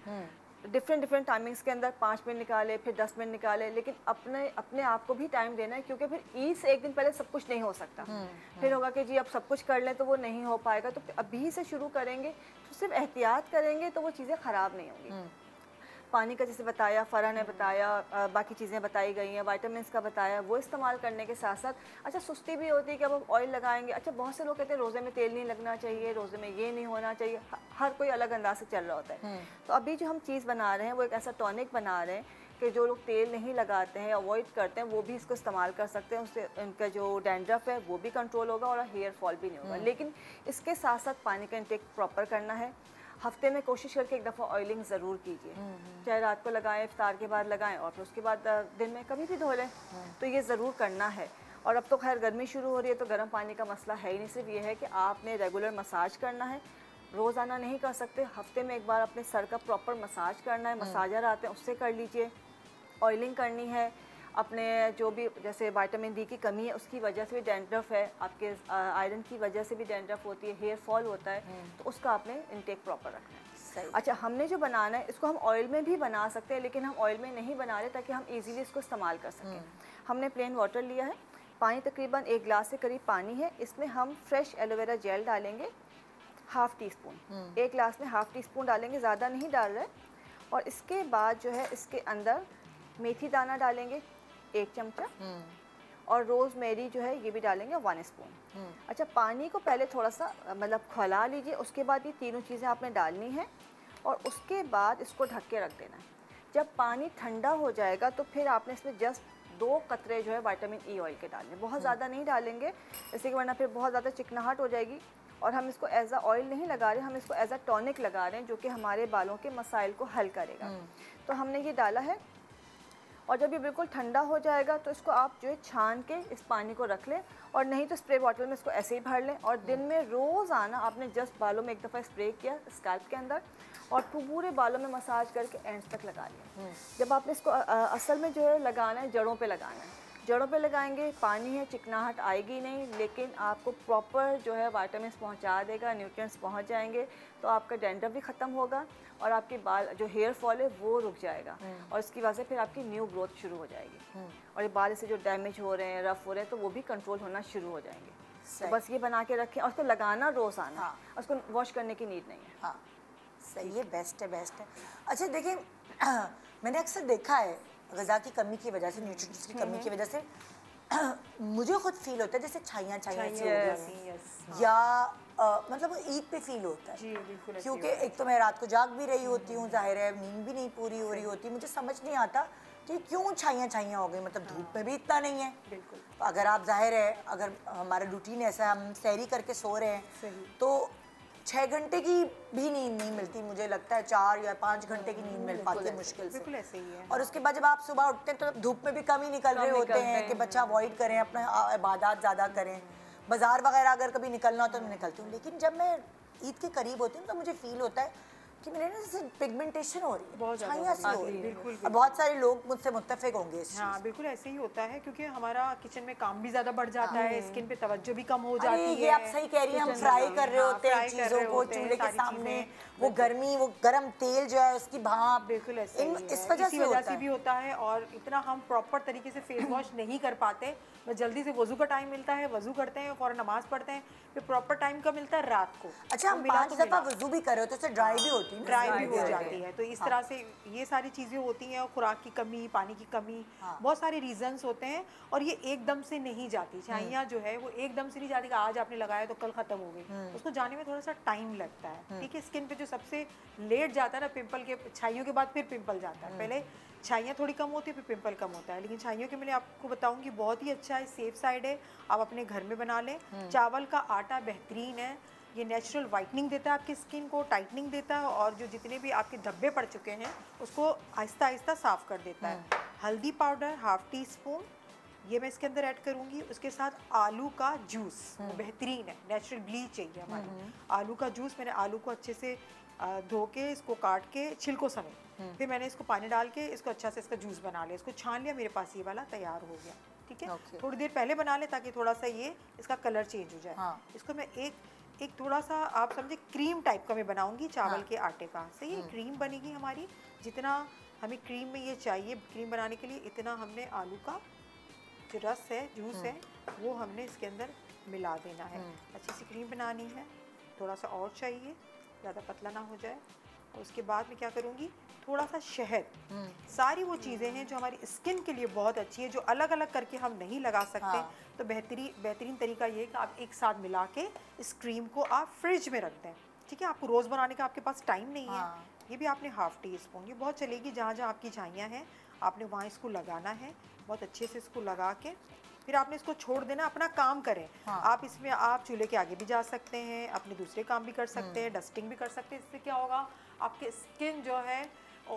डिफरेंट टाइमिंग्स के अंदर 5 मिनट निकाले, फिर 10 मिनट निकाले, लेकिन अपने आप को भी टाइम देना है, क्योंकि फिर ईद से एक दिन पहले सब कुछ नहीं हो सकता। फिर होगा कि जी अब सब कुछ कर लें तो वो नहीं हो पाएगा, तो अभी से शुरू करेंगे, तो सिर्फ एहतियात करेंगे तो वो चीज़ें ख़राब नहीं होंगी। पानी का जैसे बताया, फ़रा ने बताया, बाकी चीज़ें बताई गई हैं, विटामिन्स का बताया, वो इस्तेमाल करने के साथ साथ अच्छा सुस्ती भी होती है कि अब हम ऑयल लगाएंगे। अच्छा, बहुत से लोग कहते हैं रोज़े में तेल नहीं लगना चाहिए, रोज़े में ये नहीं होना चाहिए, हर कोई अलग अंदाज से चल रहा होता है। तो अभी जो हम चीज़ बना रहे हैं वो एक ऐसा टॉनिक बना रहे हैं कि जो लोग तेल नहीं लगाते हैं, अवॉइड करते हैं, वो भी इसको इस्तेमाल कर सकते हैं। उससे उनका जो डैंड्रफ है वो भी कंट्रोल होगा और हेयर फॉल भी नहीं होगा। लेकिन इसके साथ साथ पानी का इंटेक प्रॉपर करना है, हफ्ते में कोशिश करके एक दफ़ा ऑयलिंग ज़रूर कीजिए, चाहे रात को लगाएं, इफ्तार के बाद लगाएं और फिर उसके बाद दिन में कभी भी धो लें, तो ये ज़रूर करना है। और अब तो खैर गर्मी शुरू हो रही है तो गर्म पानी का मसला है ही नहीं, सिर्फ ये है कि आपने रेगुलर मसाज करना है, रोज़ाना नहीं कर सकते, हफ्ते में एक बार अपने सर का प्रॉपर मसाज करना है, मसाजर आते हैं उससे कर लीजिए। ऑयलिंग करनी है, अपने जो भी जैसे विटामिन डी की कमी है उसकी वजह से भी डैंड्रफ है, आपके आयरन की वजह से भी डैंड्रफ होती है, हेयर फॉल होता है, तो उसका आपने इनटेक प्रॉपर रखना है। अच्छा, हमने जो बनाना है इसको हम ऑयल में भी बना सकते हैं, लेकिन हम ऑयल में नहीं बना रहे ताकि हम इजीली इसको इस्तेमाल कर सकें। हमने प्लेन वाटर लिया है, पानी तकरीबन 1 गिलास से करीब पानी है, इसमें हम फ्रेश एलोवेरा जेल डालेंगे हाफ़ टी स्पून, 1 गिलास में हाफ़ टी स्पून डालेंगे, ज़्यादा नहीं डाल रहे। और इसके बाद जो है इसके अंदर मेथी दाना डालेंगे 1 चमचा, और रोज़मेरी जो है ये भी डालेंगे 1 स्पून। अच्छा, पानी को पहले थोड़ा सा मतलब खौला लीजिए, उसके बाद ये तीनों चीज़ें आपने डालनी है और उसके बाद इसको ढक के रख देना है। जब पानी ठंडा हो जाएगा तो फिर आपने इसमें जस्ट 2 कतरे जो है विटामिन ई ऑयल के डालने, बहुत ज़्यादा नहीं डालेंगे इससे कि वरना फिर बहुत ज़्यादा चिकनाहट हो जाएगी। और हम इसको एज अ ऑयल नहीं लगा रहे, हम इसको एज अ टॉनिक लगा रहे हैं जो कि हमारे बालों के मसाइल को हल करेगा। तो हमने ये डाला है और जब ये बिल्कुल ठंडा हो जाएगा तो इसको आप जो है छान के इस पानी को रख लें, और नहीं तो स्प्रे बॉटल में इसको ऐसे ही भर लें। और दिन में रोज़ाना आपने जस्ट बालों में एक दफ़ा स्प्रे किया स्कैल्प के अंदर और पूरे बालों में मसाज करके एंड्स तक लगा लिया। जब आपने इसको असल में जो है लगाना है जड़ों पे लगाना है, जड़ों पे लगाएंगे, पानी है चिकनाहट आएगी नहीं, लेकिन आपको प्रॉपर जो है विटामिन पहुंचा देगा, न्यूट्रिएंट्स पहुंच जाएंगे, तो आपका डैंड्रफ भी ख़त्म होगा और आपके बाल जो हेयर फॉल है वो रुक जाएगा, और इसकी वजह से फिर आपकी न्यू ग्रोथ शुरू हो जाएगी, और ये बाल से जो डैमेज हो रहे हैं, रफ हो रहे हैं, तो वो भी कंट्रोल होना शुरू हो जाएंगे। तो बस ये बना के रखें और उसको लगाना रोज़ाना, उसको वॉश करने की नीड नहीं है। हाँ, सही है, बेस्ट है, बेस्ट है। अच्छा देखिए, मैंने अक्सर देखा है ग़िज़ा की कमी की वजह से, न्यूट्रिएंट्स की कमी की वजह से मुझे खुद फील होता है जैसे छाइयाँ सी हो रही हैं, या मतलब ईद पे फील होता है जी, बिल्कुल, क्योंकि एक तो मैं रात को जाग भी रही होती हूँ, जाहिर है नींद भी नहीं पूरी हो रही होती, मुझे समझ नहीं आता कि क्यों छाइयाँ हो गई, मतलब धूप में भी इतना नहीं है। बिल्कुल, तो अगर आप जाहिर है अगर हमारा रूटीन ऐसा है, हम सहरी करके सो रहे हैं तो 6 घंटे की भी नींद नहीं मिलती, मुझे लगता है 4 या 5 घंटे की नींद मिल पाती है मुश्किल से। बिल्कुल ऐसे ही है। और उसके बाद जब आप सुबह उठते हैं तो धूप में भी कम ही निकल रहे होते हैं कि बच्चा अवॉइड करें, अपना इबादत ज़्यादा करें, बाजार वगैरह अगर कभी निकलना हो तो मैं निकलती हूँ। लेकिन जब मैं ईद के करीब होती हूँ तो मुझे फील होता है कि मेरे ना जैसे पिगमेंटेशन हो रही है, बहुत छाइयाँ सी हो रही है। बिल्कुल, बहुत सारे लोग मुझसे मुत्तफिक होंगे इस चीज़। हाँ, बिल्कुल ऐसे ही होता है, क्योंकि हमारा किचन में काम भी ज़्यादा बढ़ जाता है, स्किन पे तवज्जो भी कम हो जाती है। ये आप सही कह रही हैं, हम फ्राई कर रहे होते हैं चीज़ों को चूल्हे के सामने, वो गर्मी, वो गर्म तेल जो है उसकी भाप, बिल्कुल ऐसे इस वजह से भी होता है। और इतना हम प्रॉपर तरीके से फेस वॉश नहीं कर पाते, बस जल्दी से वजू का टाइम मिलता है, वजू करते हैं, फौरन नमाज पढ़ते हैं, फिर प्रॉपर टाइम का मिलता है रात को। अच्छा, हम 5 दफ़ा वजू भी कर रहे हो तो उससे ड्राई भी होती है, ड्राई भी हो जाती है। तो इस तरह से ये सारी चीज़ें होती हैं, और खुराक की कमी, पानी की कमी, बहुत सारे रीजंस होते हैं, और ये एकदम से नहीं जाती। छाइयाँ जो है वो एकदम से नहीं जाती कि आज आपने लगाया तो कल ख़त्म हो गई, उसको जाने में थोड़ा सा टाइम लगता है। ठीक है, स्किन पे जो सबसे लेट जाता है ना पिंपल के, छाइयों के बाद फिर पिंपल जाता है, पहले छाइयाँ थोड़ी कम होती है फिर पिंपल कम होता है। लेकिन छाइयों के मैं आपको बताऊंगी बहुत ही अच्छा है, सेफ साइड है, आप अपने घर में बना लें। चावल का आटा बेहतरीन है, ये नेचुरल वाइटनिंग देता है आपकी स्किन को, टाइटनिंग देता है, और जो जितने भी आपके धब्बे पड़ चुके हैं उसको आहिस्ता आहिस्ता साफ़ कर देता है। हल्दी पाउडर हाफ़ टी स्पून ये मैं इसके अंदर ऐड करूँगी। उसके साथ आलू का जूस बेहतरीन है, नेचुरल ब्लीच चाहिए हमारी। आलू का जूस, मैंने आलू को अच्छे से धो के इसको काट के छिलकों समेत, फिर मैंने इसको पानी डाल के इसको अच्छा से इसका जूस बना लिया, इसको छान लिया, मेरे पास ये वाला तैयार हो गया। ठीक है, थोड़ी देर पहले बना ले ताकि थोड़ा सा ये इसका कलर चेंज हो जाए। इसको मैं एक थोड़ा सा आप समझे क्रीम टाइप का मैं बनाऊंगी चावल के आटे का। सही है, क्रीम बनेगी हमारी। जितना हमें क्रीम में ये चाहिए क्रीम बनाने के लिए, इतना हमने आलू का जो रस है, जूस है, वो हमने इसके अंदर मिला देना है। अच्छी सी क्रीम बनानी है, थोड़ा सा और चाहिए, ज़्यादा पतला ना हो जाए। और उसके बाद मैं क्या करूँगी, थोड़ा सा शहद। सारी वो चीज़ें हैं जो हमारी स्किन के लिए बहुत अच्छी है, जो अलग अलग करके हम नहीं लगा सकते। तो बेहतरीन तरीका ये है कि आप एक साथ मिला के इस क्रीम को आप फ्रिज में रख दें। ठीक है, आपको रोज़ बनाने का आपके पास टाइम नहीं है, ये भी आपने हाफ़ टी स्पून, ये बहुत चलेगी। जहाँ जहाँ आपकी छाइयाँ हैं आपने वहाँ इसको लगाना है, बहुत अच्छे से इसको लगा के फिर आपने इसको छोड़ देना, अपना काम करें। आप इसमें आप चूल्हे के आगे भी जा सकते हैं, अपने दूसरे काम भी कर सकते हैं, डस्टिंग भी कर सकते हैं। इससे क्या होगा, आपके स्किन जो है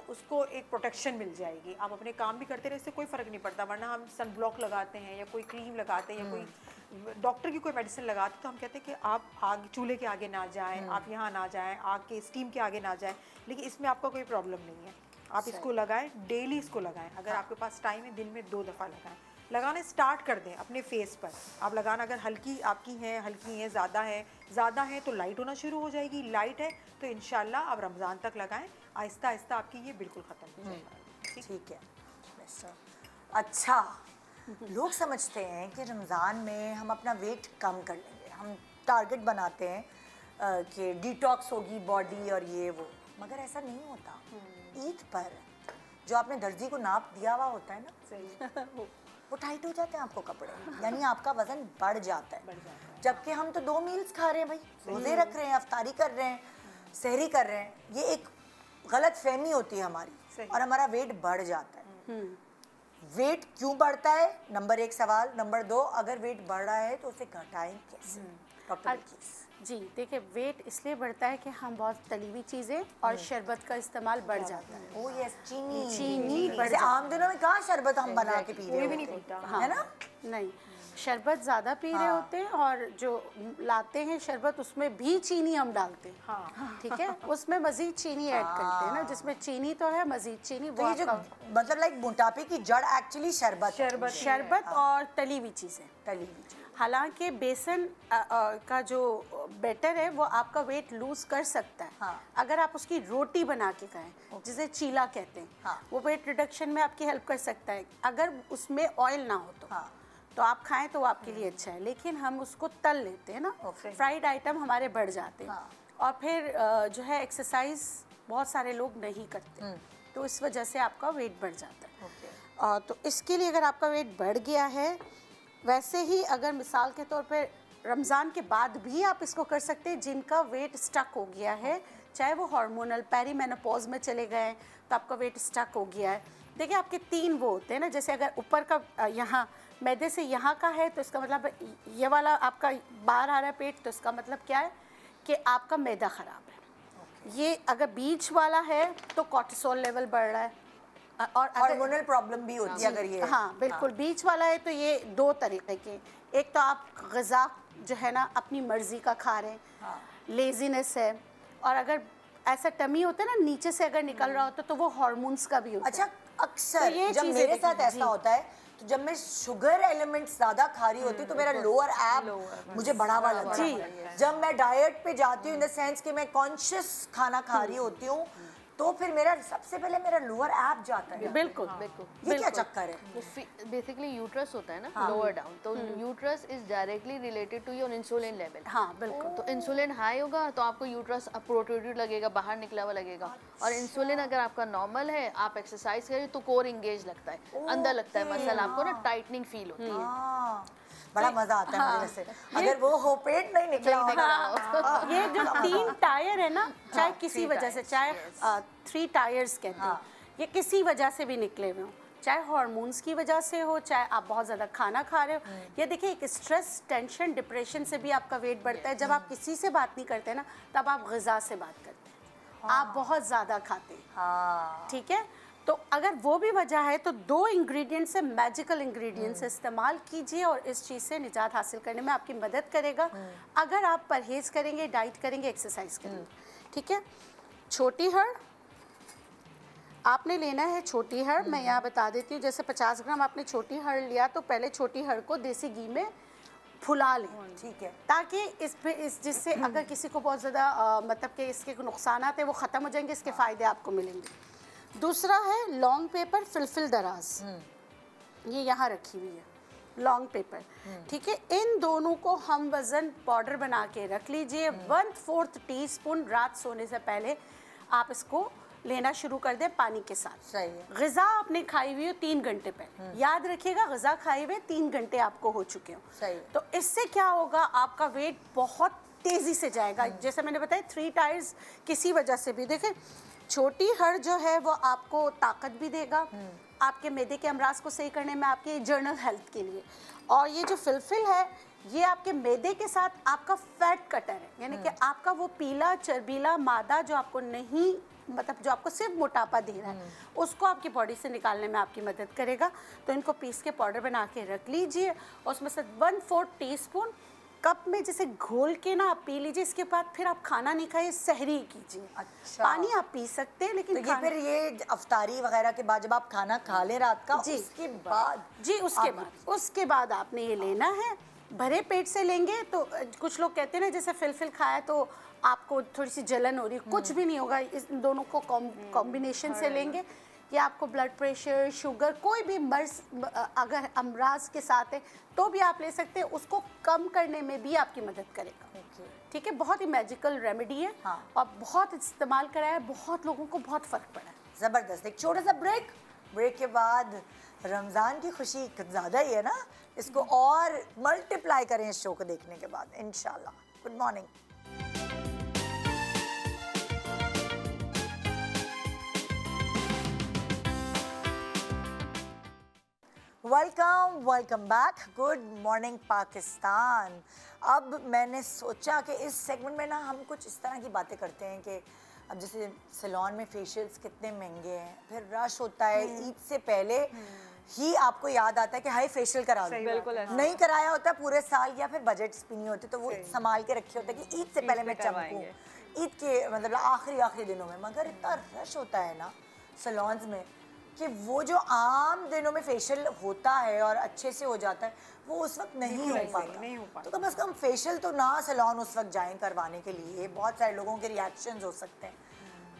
उसको एक प्रोटेक्शन मिल जाएगी। आप अपने काम भी करते रहे, इससे कोई फ़र्क नहीं पड़ता। वरना हम सन ब्लॉक लगाते हैं या कोई क्रीम लगाते हैं या कोई डॉक्टर की कोई मेडिसिन लगाते हैं, तो हम कहते हैं कि आप आग चूल्हे के आगे ना जाएं, आप यहाँ ना जाएं, आग के स्टीम के आगे ना जाएं। लेकिन इसमें आपका कोई प्रॉब्लम नहीं है, आप इसको लगाएं, डेली इसको लगाएं। अगर आपके पास टाइम है, दिन में 2 दफ़ा लगाएं। लगाने स्टार्ट कर दें अपने फेस पर। आप लगाना अगर हल्की आपकी है, हल्की है, ज़्यादा है तो लाइट होना शुरू हो जाएगी। लाइट है तो इंशाल्लाह आप रमज़ान तक लगाएं, आहिस्ता आहिस्ता आपकी ये बिल्कुल ख़त्म हो जाएगा। ठीक है। अच्छा, लोग समझते हैं कि रमज़ान में हम अपना वेट कम कर लेंगे, हम टारगेट बनाते हैं कि डिटॉक्स होगी बॉडी और ये वो, मगर ऐसा नहीं होता। ईद पर जो आपने दर्जी को नाप दिया हुआ होता है ना, वो टाइट हो जाते हैं आपको कपड़े, यानी आपका वजन बढ़ जाता है। जबकि हम तो 2 मील्स खा रहे हैं भाई, रोजे रख रहे हैं, अफ्तारी कर रहे हैं, सहरी कर रहे हैं। ये एक गलत फहमी होती है हमारी और हमारा वेट बढ़ जाता है। वेट क्यों बढ़ता है, नंबर 1 सवाल। नंबर 2, अगर वेट बढ़ रहा है तो उसे घटाएं कैसे? डॉक्टर जी देखिए, वेट इसलिए बढ़ता है कि हम बहुत तली हुई चीज़ें और शरबत का इस्तेमाल बढ़ जाता है। ओह यस, चीनी बढ़ जाता है। आम दिनों में कहाँ शरबत हम बना के पी रहे होते हैं, है ना? नहीं, शरबत ज़्यादा पी रहे होते हैं और जो लाते हैं शरबत उसमें भी चीनी हम डालते हैं। ठीक है, उसमें मज़ीद चीनी ऐड करते हैं ना, जिसमें चीनी तो है, मज़ीद चीनी। तो ये जो मतलब लाइक मोटापे की जड़ एक्चुअली शरबत और तली हुई चीज़ें। हालांकि बेसन का जो बैटर है वो आपका वेट लूज कर सकता है। अगर आप उसकी रोटी बना के खाएं, जिसे चीला कहते हैं, वो वेट रिडक्शन में आपकी हेल्प कर सकता है। अगर उसमें ऑयल ना हो तो आप खाएं तो वो आपके लिए अच्छा है। लेकिन हम उसको तल लेते हैं ना, फ्राइड आइटम हमारे बढ़ जाते हैं। और फिर जो है एक्सरसाइज बहुत सारे लोग नहीं करते, तो इस वजह से आपका वेट बढ़ जाता है। तो इसके लिए अगर आपका वेट बढ़ गया है, वैसे ही अगर मिसाल के तौर पे रमज़ान के बाद भी आप इसको कर सकते हैं। जिनका वेट स्टक हो गया है, चाहे वो हार्मोनल पेरीमेनोपॉज में चले गए हैं तो आपका वेट स्टक हो गया है। देखिए, आपके 3 वो होते हैं ना, जैसे अगर ऊपर का यहाँ मैदे से यहाँ का है तो इसका मतलब ये वाला आपका बाहर आ रहा है पेट, तो इसका मतलब क्या है कि आपका मैदा ख़राब है। ये अगर बीच वाला है तो कॉर्टिसोल लेवल बढ़ रहा है और हार्मोनल प्रॉब्लम भी होती है अगर ये। हाँ बिल्कुल, बीच वाला है तो ये 2 तरीके के। एक तो आप ग़िज़ा जो है ना अपनी मर्ज़ी का खा रहे हैं, लेज़ीनेस है। और अगर ऐसा टमी होता है ना, नीचे से अगर निकल रहा होता है तो वो हार्मोन्स का भी होता है। अच्छा, अक्सर जब मेरे साथ ऐसा होता है तो जब मैं शुगर एलिमेंट्स ज़्यादा खा रही होती तो मेरा लोअर एब मुझे बढ़ावा लगता है। जब मैं डाइट पे जाती हूँ, इन द सेंस कि मैं कॉन्शियस खाना खा रही होती हूँ, तो फिर मेरा सबसे पहले मेरा लोअर एब जाता है। बिल्कुल ये क्या चक्कर है? बेसिकली यूट्रस होता है ना, लोअर डाउन, तो uterus is directly related to your insulin level. हाँ बिल्कुल। तो इंसुलिन हाई होगा तो आपको यूट्रस प्रोट्रूडेड लगेगा, बाहर निकला हुआ लगेगा। और इंसुलिन अगर आपका नॉर्मल है, आप एक्सरसाइज करें तो कोर इंगेज लगता है, अंदर लगता है मसल, आपको ना टाइटनिंग फील होती है। बड़ा मजा आता है मुझे वैसे, अगर वो हो पेट नहीं निकला होगा। ये जो 3 टायर है ना, चाहे किसी वजह से, चाहे 3 टायर्स कहते हैं, ये किसी वजह से भी निकले हुए हों, चाहे हार्मोन्स की वजह से हो, चाहे आप बहुत ज़्यादा खाना खा रहे हो। ये देखिए, एक स्ट्रेस, टेंशन, डिप्रेशन से भी आपका वेट बढ़ता है। जब आप किसी से बात नहीं करते ना, तब आप ग़िज़ा से बात करते हैं, आप बहुत ज़्यादा खाते हैं। ठीक है, तो अगर वो भी वजह है तो 2 इंग्रेडिएंट्स से, मैजिकल इंग्रेडिएंट्स इस्तेमाल कीजिए और इस चीज़ से निजात हासिल करने में आपकी मदद करेगा। अगर आप परहेज़ करेंगे, डाइट करेंगे, एक्सरसाइज करेंगे। ठीक है, छोटी हड़ आपने लेना है। छोटी हड़ मैं यहाँ बता देती हूँ, जैसे 50 ग्राम आपने छोटी हड़ लिया तो पहले छोटी हड़ को देसी घी में फुला लें। ठीक है, ताकि इस जिससे अगर किसी को बहुत ज़्यादा मतलब कि इसके नुकसान है वो ख़त्म हो जाएंगे, इसके फ़ायदे आपको मिलेंगे। दूसरा है लॉन्ग पेपर फिलफिल दराज, ये यहाँ रखी हुई है लॉन्ग पेपर। ठीक है, इन दोनों को हम वज़न पाउडर बना के रख लीजिए। 1/4 टीस्पून रात सोने से पहले आप इसको लेना शुरू कर दें पानी के साथ। सही है। ग़िज़ा आपने खाई हुई हो 3 घंटे पहले, याद रखिएगा ग़िज़ा खाई हुए 3 घंटे आपको हो चुके हो। सही। तो इससे क्या होगा, आपका वेट बहुत तेज़ी से जाएगा। जैसे मैंने बताया 3 टायर्स किसी वजह से भी। देखें, छोटी हड़ जो है वो आपको ताकत भी देगा, आपके मैदे के अमराज को सही करने में, आपके जर्नल हेल्थ के लिए। और ये जो फिलफिल है ये आपके मैदे के साथ आपका फैट कटर है, यानी कि आपका वो पीला चर्बीला मादा जो आपको नहीं, मतलब जो आपको सिर्फ मोटापा दे रहा है, उसको आपकी बॉडी से निकालने में आपकी मदद करेगा। तो इनको पीस के पाउडर बना के रख लीजिए और उसमें से 1/4 टीस्पून कप में जैसे घोल के ना आप पी लीजिए। इसके बाद फिर आप खाना नहीं खाइए, सहरी कीजिए। अच्छा। पानी आप पी सकते हैं, लेकिन तो ये फिर ये अफ्तारी वगैरह के बाद जब आप खाना खा लें रात का, जी, उसके बाद जी उसके बाद आपने ये लेना है। भरे पेट से लेंगे तो कुछ लोग कहते हैं ना जैसे फिलफिल खाया तो आपको थोड़ी सी जलन हो रही है, कुछ भी नहीं होगा। इस दोनों को कॉम्बिनेशन से लेंगे, ये आपको ब्लड प्रेशर, शुगर, कोई भी मर्ज अगर अमराज के साथ है तो भी आप ले सकते हैं, उसको कम करने में भी आपकी मदद करेगा। ठीक है, बहुत ही मैजिकल रेमेडी है। हाँ। और बहुत इस्तेमाल करा है, बहुत लोगों को बहुत फ़र्क पड़ा है। ज़बरदस्त। एक छोटा सा ब्रेक के बाद रमज़ान की खुशी कुछ ज़्यादा ही है ना, इसको और मल्टीप्लाई करें इस शो को देखने के बाद इंशाल्लाह। Good morning. Welcome back. Good morning Pakistan. अब मैंने सोचा कि इस सेगमेंट में ना हम कुछ इस तरह की बातें करते हैं कि अब जैसे सैलून में फेशियल्स कितने महंगे हैं, फिर रश होता है, ईद से पहले ही आपको याद आता है कि हाई फेशियल करा लो। बिल्कुल नहीं कराया होता पूरे साल या फिर बजट्स भी नहीं होते, तो वो संभाल के रखे होते हैं कि ईद से पहले मैं चमकूं, ईद के मतलब आखिरी दिनों में। मगर इतना रश होता है ना सैलून्स में कि वो जो आम दिनों में फेशियल होता है और अच्छे से हो जाता है, वो उस वक्त नहीं हो पाता। तो कम से कम फेशियल तो ना सैलून उस वक्त जाएं करवाने के लिए। बहुत सारे लोगों के रिएक्शंस हो सकते हैं,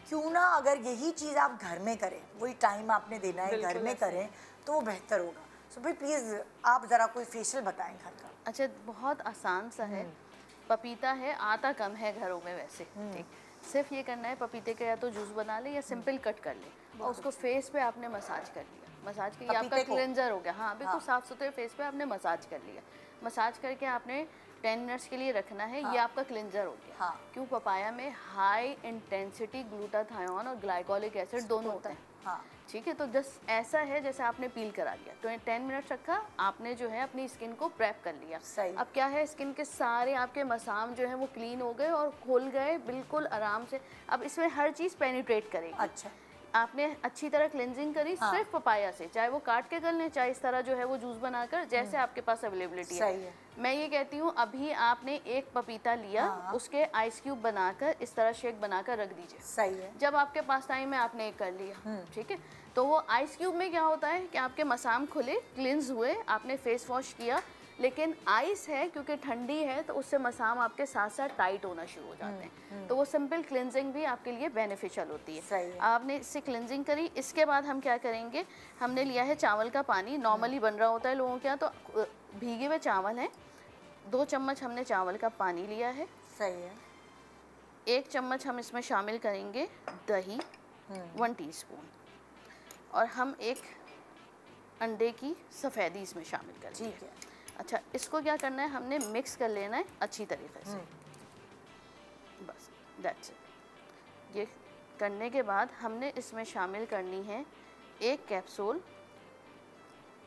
क्यों ना अगर यही चीज़ आप घर में करें, वही टाइम आपने देना है घर में करें तो वो बेहतर होगा। सो भाई प्लीज़ आप ज़रा कोई फेशियल बताएं घर का। अच्छा, बहुत आसान सा है। पपीता है, आता कम है घरों में वैसे, ठीक, सिर्फ ये करना है पपीते का या तो जूस बना ले या सिंपल कट कर ले और उसको फेस पे आपने मसाज कर लिया। मसाज के आपका क्लेंजर हो गया। हाँ, बिल्कुल साफ सुथरे फेस पे आपने मसाज कर लिया। मसाज करके आपने 10 मिनट्स के लिए रखना है। ये आपका क्लेंजर हो गया। हाँ। क्यों? पपाया में हाई इंटेंसिटी ग्लूटाथायोन और ग्लाइकोलिक एसिड दोनों होते हैं। हाँ। ठीक है, तो जस्ट ऐसा है जैसे आपने पील करा लिया, तो 10 मिनट रखा आपने, जो है अपनी स्किन को प्रेप कर लिया। सही। अब क्या है, स्किन के सारे आपके मसाम जो है वो क्लीन हो गए और खुल गए बिल्कुल आराम से। अब इसमें हर चीज़ पेनिट्रेट करेगी। अच्छा, आपने अच्छी तरह क्लेंजिंग करी। हाँ। सिर्फ पपाया से, चाहे वो काट के कर लें, चाहे इस तरह जो है वो जूस बनाकर, जैसे आपके पास अवेलेबिलिटी है। मैं ये कहती हूँ अभी आपने एक पपीता लिया। हाँ। उसके आइस क्यूब बनाकर इस तरह शेक बनाकर रख दीजिए। सही है। जब आपके पास टाइम है आपने एक कर लिया, ठीक है, तो वो आइस क्यूब में क्या होता है कि आपके मसाम खुले, क्लिंज हुए, आपने फेस वॉश किया, लेकिन आइस है क्योंकि ठंडी है तो उससे मसाम आपके साथ साथ टाइट होना शुरू हो जाते हैं। तो वो सिंपल क्लिनजिंग भी आपके लिए बेनिफिशियल होती है। सही है। आपने इससे क्लिनजिंग करी। इसके बाद हम क्या करेंगे, हमने लिया है चावल का पानी, नॉर्मली बन रहा होता है लोगों के यहाँ, तो भीगे हुए चावल हैं। 2 चम्मच हमने चावल का पानी लिया है। सही है। 1 चम्मच हम इसमें शामिल करेंगे दही, 1 टीस्पून, और हम एक अंडे की सफ़ेदी इसमें शामिल करेंगे। ठीक है। अच्छा, इसको क्या करना है, हमने मिक्स कर लेना है अच्छी तरीके से। बस दैट्स इट। ये करने के बाद हमने इसमें शामिल करनी है 1 कैप्सूल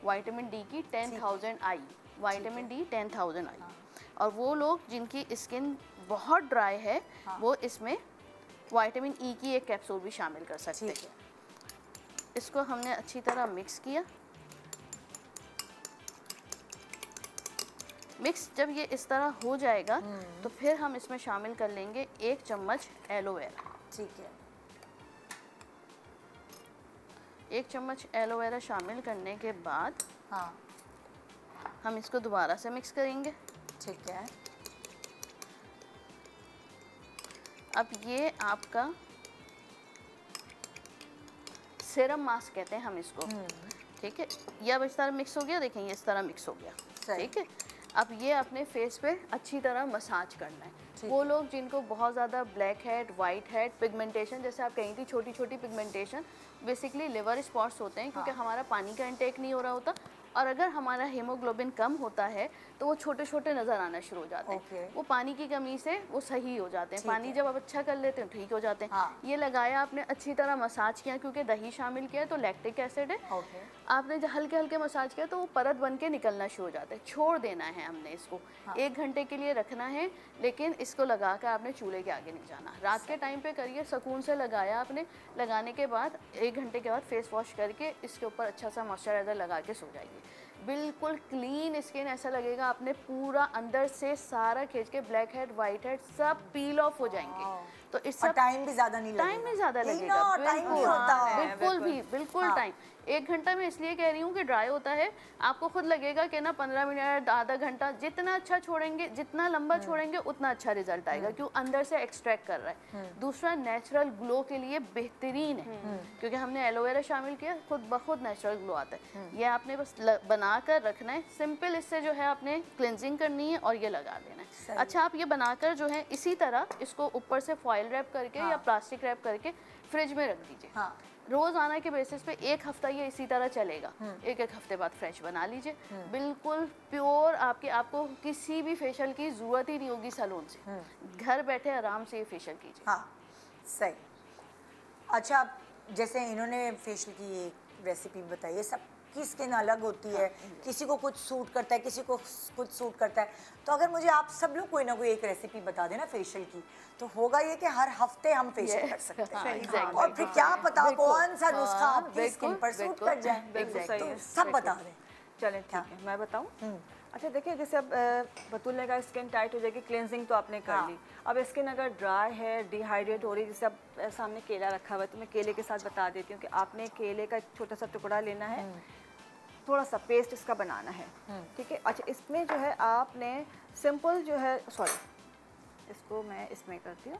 विटामिन डी की 10,000 आई, विटामिन डी 10,000 आई। और वो लोग जिनकी स्किन बहुत ड्राई है, वो इसमें विटामिन ई की 1 कैप्सूल भी शामिल कर सकते हैं। इसको हमने अच्छी तरह मिक्स किया। मिक्स जब ये इस तरह हो जाएगा तो फिर हम इसमें शामिल कर लेंगे 1 चम्मच एलोवेरा। ठीक है। 1 चम्मच एलोवेरा शामिल करने के बाद हम इसको दोबारा से मिक्स करेंगे। ठीक है। अब ये आपका सीरम मास्क कहते हैं हम इसको। ठीक है, ये अब इस तरह मिक्स हो गया, देखें ये इस तरह मिक्स हो गया। ठीक है, अब ये अपने फेस पे अच्छी तरह मसाज करना है। वो लोग जिनको बहुत ज़्यादा black head, white head, pigmentation, जैसे आप कहीं थी छोटी छोटी पिगमेंटेशन, बेसिकली लिवर स्पॉट्स होते हैं क्योंकि हमारा पानी का इंटेक नहीं हो रहा होता, और अगर हमारा हीमोग्लोबिन कम होता है तो वो छोटे छोटे नज़र आना शुरू हो जाते हैं। वो पानी की कमी से वो सही हो जाते हैं। पानी जब आप अच्छा कर लेते हैं ठीक हो जाते हैं। ये लगाया आपने, अच्छी तरह मसाज किया, क्योंकि दही शामिल किया है तो लैक्टिक एसिड है। आपने जब हल्के हल्के मसाज किया तो वो परत बन के निकलना शुरू हो जाता है। छोड़ देना है हमने इसको, 1 घंटे के लिए रखना है, लेकिन इसको लगा कर आपने चूल्हे के आगे नहीं जाना। रात के टाइम पे करिए, सुकून से लगाया आपने, लगाने के बाद 1 घंटे के बाद फेस वॉश करके इसके ऊपर अच्छा सा मॉइस्चराइज़र लगा के सो जाइए। बिल्कुल क्लीन स्किन, ऐसा लगेगा आपने पूरा अंदर से सारा खींच के, ब्लैक हेड, वाइट हेड सब पील ऑफ हो जाएंगे। तो इससे टाइम भी ज़्यादा नहीं लगेगा। टाइम भी ज़्यादा लगेगा, बिल्कुल टाइम। 1 घंटा मैं इसलिए कह रही हूँ कि ड्राई होता है, आपको खुद लगेगा कि ना 15 मिनट, आधा घंटा, जितना अच्छा छोड़ेंगे, जितना लंबा छोड़ेंगे उतना अच्छा रिजल्ट आएगा, क्यों अंदर से एक्सट्रैक्ट कर रहा है। दूसरा, नेचुरल ग्लो के लिए बेहतरीन है, क्योंकि हमने एलोवेरा शामिल किया, खुद ब खुद नेचुरल ग्लो आता है। ये आपने बस बना कर रखना है, सिंपल। इससे जो है आपने क्लिनजिंग करनी है और ये लगा देना है। अच्छा, आप ये बनाकर जो है इसी तरह इसको ऊपर से फॉइल रैप करके या प्लास्टिक रैप करके फ्रिज में रख दीजिए। रोजाना के बेसिस पे 1 हफ्ता ये इसी तरह चलेगा। एक हफ्ते बाद फ्रेश बना लीजिए, बिल्कुल प्योर। आपको किसी भी फेशियल की जरूरत ही नहीं होगी सैलून से, घर बैठे आराम से ये फेशियल कीजिए। हाँ, सही। अच्छा, जैसे इन्होंने फेशियल की एक रेसिपी बताई है, सबकी स्किन अलग होती है, किसी को कुछ सूट करता है, किसी को कुछ सूट करता है। तो अगर मुझे आप सब लोग कोई ना कोई एक रेसिपी बता देना फेशियल की, तो होगा ये कि हर हफ्ते हम फेशियल कर सकते हैं। और फिर क्या पता कौन सा नुस्खा आपकी स्किन पर सूट कर जाए, तो सब बता दें। चलें, ठीक है, मैं बताऊं। अच्छा देखिए, जैसे अब बतूल ने कहा स्किन टाइट हो जाएगी, क्लेंजिंग तो आपने कर ली। अब स्किन अगर ड्राई है, डिहाइड्रेट हो रही, जैसे अब सामने केला रखा हुआ है, तो मैं केले के साथ बता देती हूँ कि आपने केले का एक छोटा सा टुकड़ा लेना है, थोड़ा सा पेस्ट इसका बनाना है, ठीक है। अच्छा, इसमें जो है आपने सिंपल जो है, सॉरी, इसको मैं इसमें करती हूँ,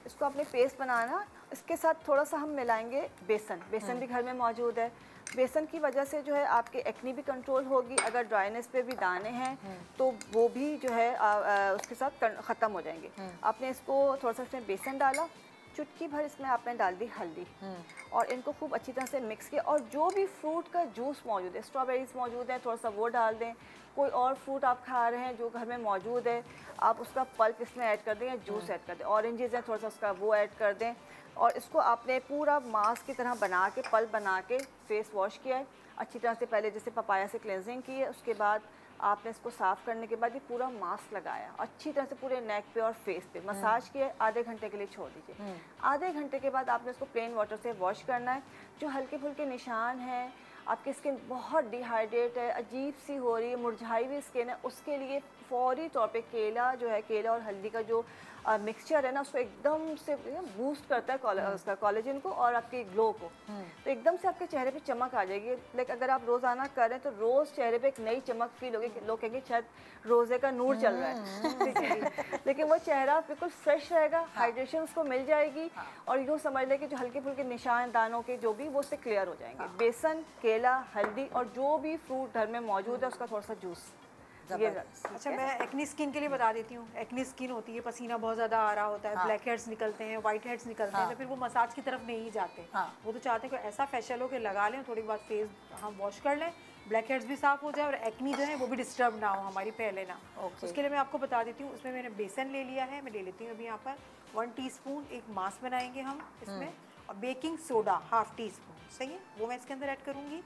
इसको आपने पेस्ट बनाना। इसके साथ थोड़ा सा हम मिलाएंगे बेसन। बेसन भी घर में मौजूद है। बेसन की वजह से जो है आपके एक्नी भी कंट्रोल होगी, अगर ड्राइनेस पे भी दाने हैं तो वो भी जो है उसके साथ ख़त्म हो जाएंगे। आपने इसको थोड़ा सा इसमें बेसन डाला, चुटकी भर इसमें आपने डाल दी हल्दी, और इनको खूब अच्छी तरह से मिक्स किया। और जो भी फ्रूट का जूस मौजूद है, स्ट्रॉबेरीज मौजूद है, थोड़ा सा वो डाल दें। कोई और फ्रूट आप खा रहे हैं जो घर में मौजूद है, आप उसका पल्प इसमें ऐड कर दें या जूस ऐड कर दें। ऑरेंजेस हैं, थोड़ा सा उसका वो ऐड कर दें, और इसको आपने पूरा मास्क की तरह बना के, पल्प बना के फेस वॉश किया है अच्छी तरह से। पहले जैसे पपाया से क्लेंजिंग की है, उसके बाद आपने इसको साफ़ करने के बाद ये पूरा मास्क लगाया अच्छी तरह से पूरे नेक पे और फेस पे, मसाज किया, आधे घंटे के लिए छोड़ दीजिए। आधे घंटे के बाद आपने इसको प्लेन वाटर से वॉश करना है। जो हल्के फुल्के निशान हैं, आपकी स्किन बहुत डिहाइड्रेट है, अजीब सी हो रही है, मुरझाई हुई स्किन है, उसके लिए फौरी तौर पे केला जो है, केला और हल्दी का जो मिक्सचर है ना, उसको एकदम से बूस्ट करता है उसका कोलेजन को और आपकी ग्लो को। तो एकदम से आपके चेहरे पे चमक आ जाएगी। लाइक अगर आप रोज़ाना करें तो रोज़ चेहरे पे एक नई चमक फील होगी। लोग कहेंगे शायद रोज़े का नूर चल रहा है लेकिन वो चेहरा बिल्कुल फ्रेश रहेगा, हाइड्रेशन उसको मिल जाएगी, और यूँ समझ लें कि जो हल्के फुल्के निशान दानों के जो भी वो उससे क्लियर हो जाएंगे। बेसन, केला, हल्दी और जो भी फ्रूट घर में मौजूद है उसका थोड़ा सा जूस। अच्छा, मैं एक्नी स्किन के लिए बता देती हूँ। एक्नी स्किन होती है, पसीना बहुत ज़्यादा आ रहा होता है, ब्लैक हेड्स निकलते हैं, वाइट हेड्स निकलते हैं, तो फिर वो मसाज की तरफ नहीं जाते। वो तो चाहते हैं कि ऐसा फेशियल हो कि लगा लें, थोड़ी बाद फेस हम वॉश कर लें, ब्लैक हेड्स भी साफ़ हो जाए और एक्नी जो है वो भी डिस्टर्ब ना हो हमारी, पहले ना। उसके लिए मैं आपको बता देती हूँ। उसमें मैंने बेसन ले लिया है, मैं ले लेती हूँ अभी यहाँ पर 1 टीस्पून। एक मास्क बनाएंगे हम इसमें, और बेकिंग सोडा 1/2 टीस्पून, सही है, वो मैं इसके अंदर ऐड करूँगी।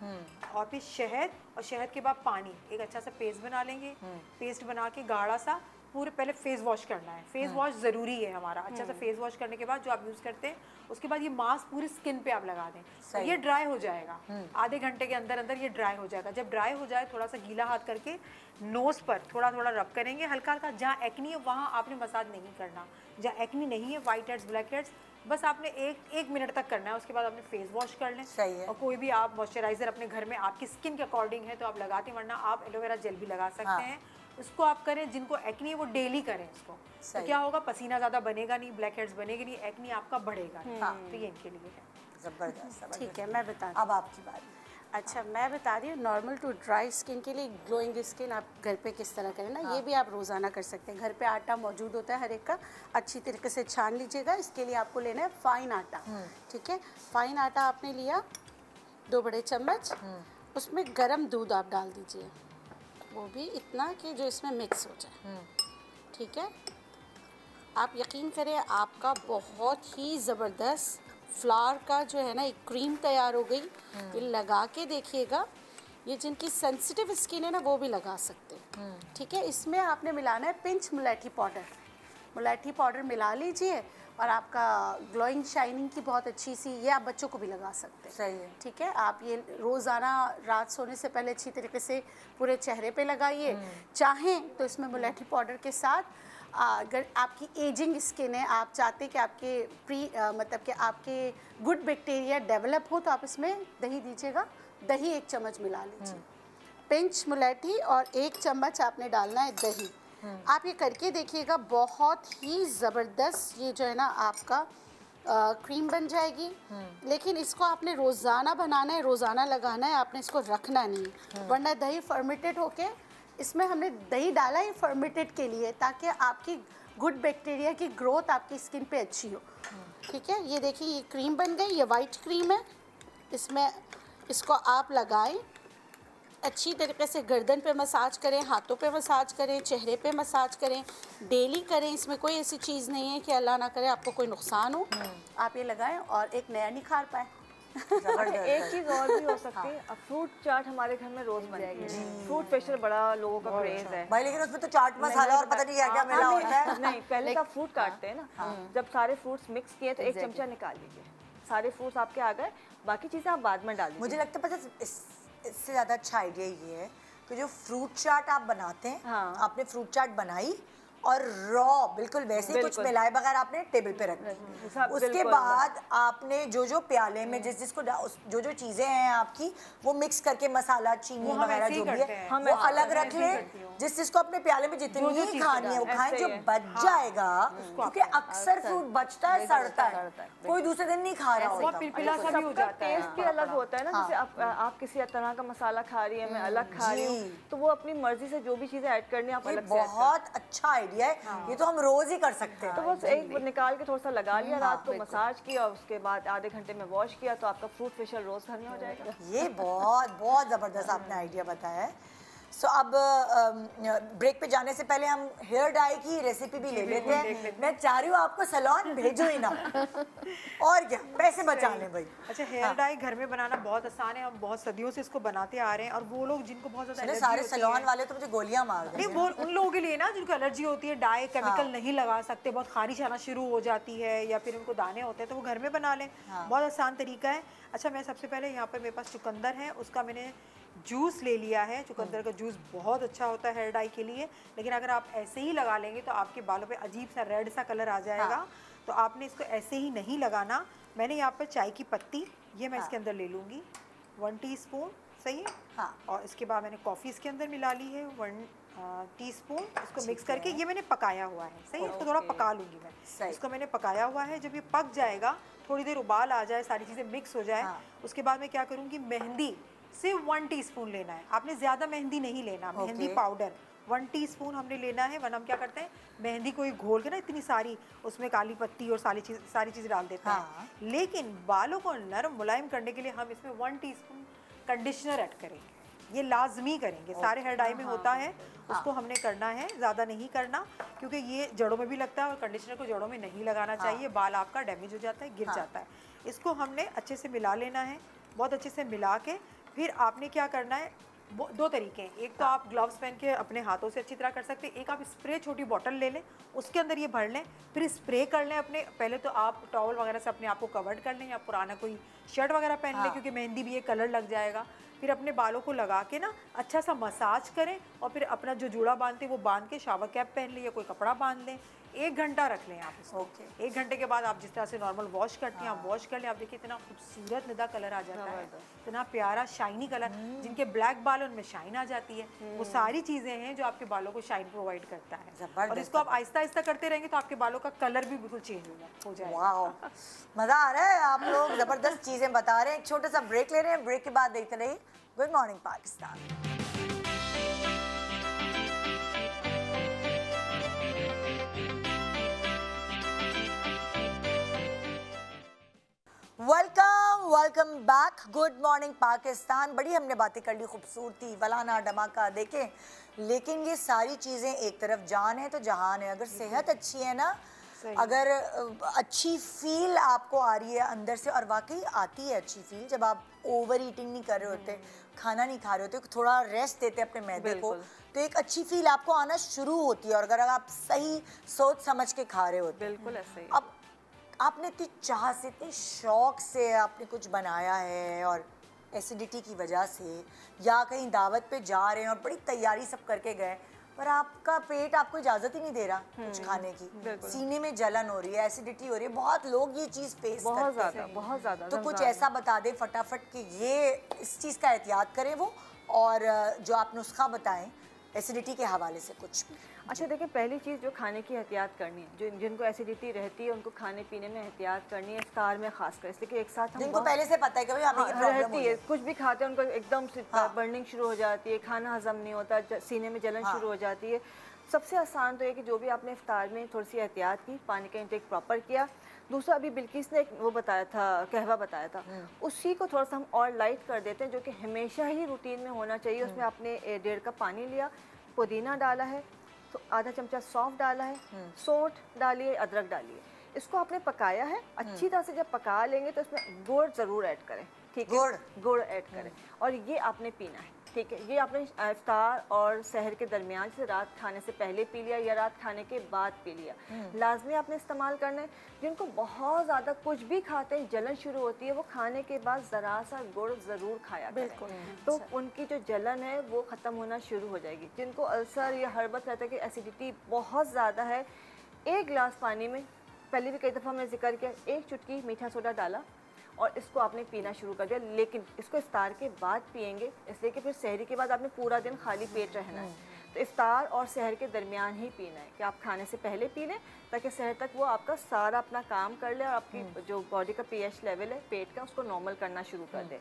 और फिर शहद, और शहद के बाद पानी, एक अच्छा सा पेस्ट बना लेंगे। पेस्ट बना के गाढ़ा सा पूरे पहले फेस वॉश करना है। फेस वॉश ज़रूरी है हमारा। अच्छा सा फेस वॉश करने के बाद जो आप यूज़ करते हैं, उसके बाद ये मास्क पूरी स्किन पे आप लगा दें। ये ड्राई हो जाएगा, आधे घंटे के अंदर अंदर ये ड्राई हो जाएगा। जब ड्राई हो जाए, थोड़ा सा गीला हाथ करके नोज़ पर थोड़ा थोड़ा रब करेंगे हल्का हल्का। जहाँ एक्नी है वहाँ आपने मसाज नहीं करना, जहाँ एक्नी नहीं है, वाइट हेड्स, ब्लैक हेड्स, बस आपने एक मिनट तक करना है। उसके बाद आपने फेस वॉश कर लें। सही है। और कोई भी आप मॉइस्चराइजर अपने घर में आपकी स्किन के अकॉर्डिंग है तो आप लगाते हैं, वरना आप एलोवेरा जेल भी लगा सकते हैं। उसको आप करें, जिनको एक्नी है वो डेली करें इसको। तो क्या होगा, पसीना ज़्यादा बनेगा नहीं, ब्लैक हेड्स बनेगी नहीं, एक्नी आपका बढ़ेगा। तो ये इनके लिए है। ज़बरदस्त। ठीक है, मैं बता अब आपकी बात। अच्छा, मैं बता रही हूँ नॉर्मल टू ड्राई स्किन के लिए ग्लोइंग स्किन आप घर पे किस तरह करें ना। ये भी आप रोज़ाना कर सकते हैं। घर पे आटा मौजूद होता है हर एक का, अच्छी तरीके से छान लीजिएगा। इसके लिए आपको लेना है फाइन आटा, ठीक है। फाइन आटा आपने लिया 2 बड़े चम्मच, उसमें गरम दूध आप डाल दीजिए, वो भी इतना कि जो इसमें मिक्स हो जाए। ठीक है, आप यकीन करें आपका बहुत ही ज़बरदस्त फ्लावर का जो है ना एक क्रीम तैयार हो गई। ये लगा के देखिएगा, ये जिनकी सेंसिटिव स्किन है ना वो भी लगा सकते हैं। ठीक है, इसमें आपने मिलाना है पिंच मुलेठी पाउडर। मुलेठी पाउडर मिला लीजिए और आपका ग्लोइंग शाइनिंग की बहुत अच्छी सी, ये आप बच्चों को भी लगा सकते हैं। सही है। ठीक है, आप ये रोज़ाना रात सोने से पहले अच्छी तरीके से पूरे चेहरे पे लगाइए। चाहें तो इसमें मुलेठी पाउडर के साथ अगर आपकी एजिंग स्किन है, आप चाहते हैं कि आपके मतलब कि आपके गुड बैक्टीरिया डेवलप हो, तो आप इसमें दही दीजिएगा। दही 1 चम्मच मिला लीजिए, पिंच मुलेठी और 1 चम्मच आपने डालना है दही। आप ये करके देखिएगा, बहुत ही ज़बरदस्त ये जो है ना आपका क्रीम बन जाएगी। लेकिन इसको आपने रोज़ाना बनाना है, रोज़ाना लगाना है, आपने इसको रखना नहीं है, वरना दही फर्मेंटेड होके, इसमें हमने दही डाला है फर्मेंटेड के लिए ताकि आपकी गुड बैक्टीरिया की ग्रोथ आपकी स्किन पे अच्छी हो। ठीक है, ये देखिए ये क्रीम बन गई, ये वाइट क्रीम है। इसमें इसको आप लगाएं, अच्छी तरीके से गर्दन पे मसाज करें, हाथों पे मसाज करें, चेहरे पे मसाज करें, डेली करें। इसमें कोई ऐसी चीज़ नहीं है कि अल्लाह ना करे आपको कोई नुकसान हो। आप ये लगाएं और एक नया निखार पाएँ। एक चीज और भी हो सकती है, अब फ्रूट चाट हमारे घर में रोज बनेगी। फ्रूट फेशियल बड़ा लोगों का क्रेज है भाई, लेकिन उसमें तो चाट मसाला और पता नहीं क्या क्या मिला होता है। नहीं, पहले का फ्रूट काटते हैं ना, जब सारे फ्रूट्स मिक्स किए तो 1 चमचा निकाल लीजिए, सारे फ्रूट्स आपके आ गए, बाकी चीजें आप बाद में डाल दीजिए। मुझे लगता है पता इससे ज़्यादा अच्छा आइडिया ये है कि जो फ्रूट चाट आप बनाते हैं, आपने फ्रूट चाट बनाई और रॉ बिल्कुल वैसे ही कुछ मिलाए बगैर आपने टेबल पे रख दी। उसके बाद आपने जो जो प्याले में जिस जिसको जो जो चीज़ें हैं आपकी वो मिक्स करके मसाला चीनी वगैरह जो भी है वो अलग रख लें। जिस जिसको अपने प्याले में जितनी खानी है वो खाएं, जो बच जाएगा, क्योंकि अक्सर फ्रूट बचता है, सड़ता है, कोई दूसरे दिन नहीं खा रहा होता। टेस्ट भी अलग होता है ना, जैसे आप किसी तरह का मसाला खा रही है, मैं अलग खा रही हूँ, तो वो अपनी मर्जी से जो भी चीजें ऐड करनी है आप अलग से। बहुत अच्छा आइडिया है, ये तो हम रोज ही कर सकते हैं। तो बस एक निकाल के थोड़ा सा लगा लिया, रात को मसाज किया, उसके बाद आधे घंटे में वॉश किया, तो आपका फ्रूट फेशियल रोज घर में हो जाएगा। ये बहुत बहुत जबरदस्त आपने आइडिया बताया है। सो अब ब्रेक पे जाने से पहले हम हेयर डाई की रेसिपी भी ले लेते हैं। मैं चाह रही हूँ आपको सैलून भेजो ही ना, और क्या पैसे बचा लें भाई। अच्छा, हेयर डाई घर में बनाना बहुत आसान है, हम बहुत सदियों से इसको बनाते आ रहे हैं। और वो लोग जिनको बहुत ज़्यादा सारे सैलून वाले तो मुझे गोलियां मार देते हैं। वो उन लोगों के लिए ना जिनको एलर्जी होती है, डाई केमिकल नहीं लगा सकते, बहुत खारिश आना शुरू हो जाती है या फिर उनको दाने होते हैं, तो वो घर में बना लें। बहुत आसान तरीका है। अच्छा, मैं सबसे पहले यहाँ पर मेरे पास चुकंदर है, उसका मैंने जूस ले लिया है। चुकंदर का जूस बहुत अच्छा होता है हेयर डाई के लिए, लेकिन अगर आप ऐसे ही लगा लेंगे तो आपके बालों पे अजीब सा रेड सा कलर आ जाएगा। तो आपने इसको ऐसे ही नहीं लगाना। मैंने यहाँ पर चाय की पत्ती, ये मैं इसके अंदर ले लूँगी 1 टीस्पून, सही है। और इसके बाद मैंने कॉफ़ी इसके अंदर मिला ली है 1 टीस्पून। इसको मिक्स करके ये मैंने पकाया हुआ है, सही है। इसको थोड़ा पका लूँगी मैं। इसको मैंने पकाया हुआ है। जब ये पक जाएगा, थोड़ी देर उबाल आ जाए, सारी चीज़ें मिक्स हो जाए, उसके बाद मैं क्या करूँगी, मेहंदी सिर्फ 1 टीस्पून लेना है। आपने ज़्यादा मेहंदी नहीं लेना। मेहंदी पाउडर 1 टीस्पून हमने लेना है, वरना हम क्या करते हैं, मेहंदी को घोल के ना इतनी सारी उसमें काली पत्ती और सारी चीज़ डाल देते हैं। लेकिन बालों को नरम मुलायम करने के लिए हम इसमें 1 टीस्पून कंडीशनर ऐड करेंगे। ये लाजमी करेंगे, सारे हेयर डाई में होता है, उसको हमने करना है। ज़्यादा नहीं करना, क्योंकि ये जड़ों में भी लगता है और कंडीशनर को जड़ों में नहीं लगाना चाहिए, बाल आपका डैमेज हो जाता है, गिर जाता है। इसको हमने अच्छे से मिला लेना है, बहुत अच्छे से मिला के फिर आपने क्या करना है, 2 तरीके हैं। एक तो आप ग्लव्स पहन के अपने हाथों से अच्छी तरह कर सकते हैं। एक आप स्प्रे छोटी बॉटल ले लें, उसके अंदर ये भर लें, फिर स्प्रे कर लें अपने। पहले तो आप टॉवल वगैरह से अपने आप को कवर्ड कर लें या पुराना कोई शर्ट वगैरह पहन लें, क्योंकि मेहंदी भी ये कलर लग जाएगा। फिर अपने बालों को लगा के ना अच्छा सा मसाज करें और फिर अपना जो जूड़ा बांधते हैं वो बांध के शावर कैप पहन लें या कोई कपड़ा बांध लें। 1 घंटा रख लें आप इसको। 1 घंटे के बाद आप जिस तरह से नॉर्मल वॉश करती हैं आप वॉश कर लें। आप देखिए इतना खूबसूरत निदा कलर आ जाता है, इतना प्यारा शाइनी कलर। जिनके ब्लैक बाल उनमें शाइन आ जाती है। वो सारी चीज़ें हैं जो आपके बालों को शाइन प्रोवाइड करता है। और इसको आप आहिस्ता आहिस्ता करते रहेंगे तो आपके बालों का कलर भी बिल्कुल चेंज हो जाएगा। वाह, मज़ा आ रहा है। आप लोग ज़बरदस्त चीज़ें बता रहे हैं। एक छोटा सा ब्रेक ले रहे हैं, ब्रेक के बाद देखते रहिए good morning Pakistan. Welcome back, good morning Pakistan. बड़ी हमने बातें कर ली, खूबसूरती, वलाना, धमाका, देखें, लेकिन ये सारी चीज़ें एक तरफ जान है तो जहान है। अगर सेहत अच्छी है ना, अगर अच्छी फील आपको आ रही है अंदर से, और वाकई आती है अच्छी फील जब आप ओवर ईटिंग नहीं कर रहे होते, खाना नहीं खा रहे होते, थोड़ा रेस्ट देते अपने मैदे को, तो एक अच्छी फील आपको आना शुरू होती है। और अगर आप सही सोच समझ के खा रहे होते, बिल्कुल ऐसे ही। अब आपने इतनी चाह से, इतनी शौक से आपने कुछ बनाया है, और एसिडिटी की वजह से या कहीं दावत पे जा रहे हैं और बड़ी तैयारी सब करके गए, पर आपका पेट आपको इजाजत ही नहीं दे रहा कुछ खाने की, सीने में जलन हो रही है, एसिडिटी हो रही है। बहुत लोग ये चीज़ फेस करते हैं, बहुत ज़्यादा। तो कुछ ऐसा बता दें फटाफट कि ये इस चीज़ का एहतियात करें वो, और जो आप नुस्खा बताएं एसिडिटी के हवाले से कुछ भी। अच्छा देखिए, पहली चीज़ जो खाने की एहतियात करनी है, जिनको एसिडिटी रहती है उनको खाने पीने में एहतियात करनी है, इफ्तार में खासकर, इसलिए कि एक साथ जिनको पहले से पता है कि भाई हमें ये प्रॉब्लम रहती है, कुछ भी खाते हैं उनको एकदम से बर्निंग शुरू हो जाती है, खाना हजम नहीं होता, सीने में जलन शुरू हो जाती है। सबसे आसान तो ये कि जो भी आपने इफ्तार में थोड़ी सी एहतियात की, पानी का इंटेक प्रॉपर किया। दूसरा, अभी बिल्किस ने एक वो बताया था, कहवा बताया था, उसी को थोड़ा सा हम और लाइट कर देते हैं, जो कि हमेशा ही रूटीन में होना चाहिए। उसमें आपने 1.5 कप पानी लिया, पुदीना डाला है, तो आधा चमचा सौंफ डाला है, सौंठ डालिए, अदरक डालिए, इसको आपने पकाया है अच्छी तरह से। जब पका लेंगे तो इसमें गुड़ ज़रूर ऐड करें, ठीक है, गुड़ ऐड करें, और ये आपने पीना है, ठीक है। ये आपने इफ्तार और सहर के दरमियान, से रात खाने से पहले पी लिया या रात खाने के बाद पी लिया, लाजमी आपने इस्तेमाल करना है। जिनको बहुत ज़्यादा कुछ भी खाते हैं जलन शुरू होती है, वो खाने के बाद ज़रा सा गुड़ ज़रूर खाया करें, तो उनकी जो जलन है वो ख़त्म होना शुरू हो जाएगी। जिनको अल्सर या हर्बत रहता है कि एसिडिटी बहुत ज़्यादा है, 1 गिलास पानी में, पहले भी कई दफ़ा मैंने जिक्र किया, 1 चुटकी मीठा सोडा डाला और इसको आपने पीना शुरू कर दिया। लेकिन इसको इफ्तार के बाद पिएंगे, इसलिए कि फिर सहरी के बाद आपने पूरा दिन खाली पेट रहना है, तो इफ्तार और सहर के दरमियान ही पीना है, कि आप खाने से पहले पी लें ताकि सहर तक वो आपका सारा अपना काम कर ले और आपकी जो बॉडी का pH लेवल है पेट का, उसको नॉर्मल करना शुरू कर दे।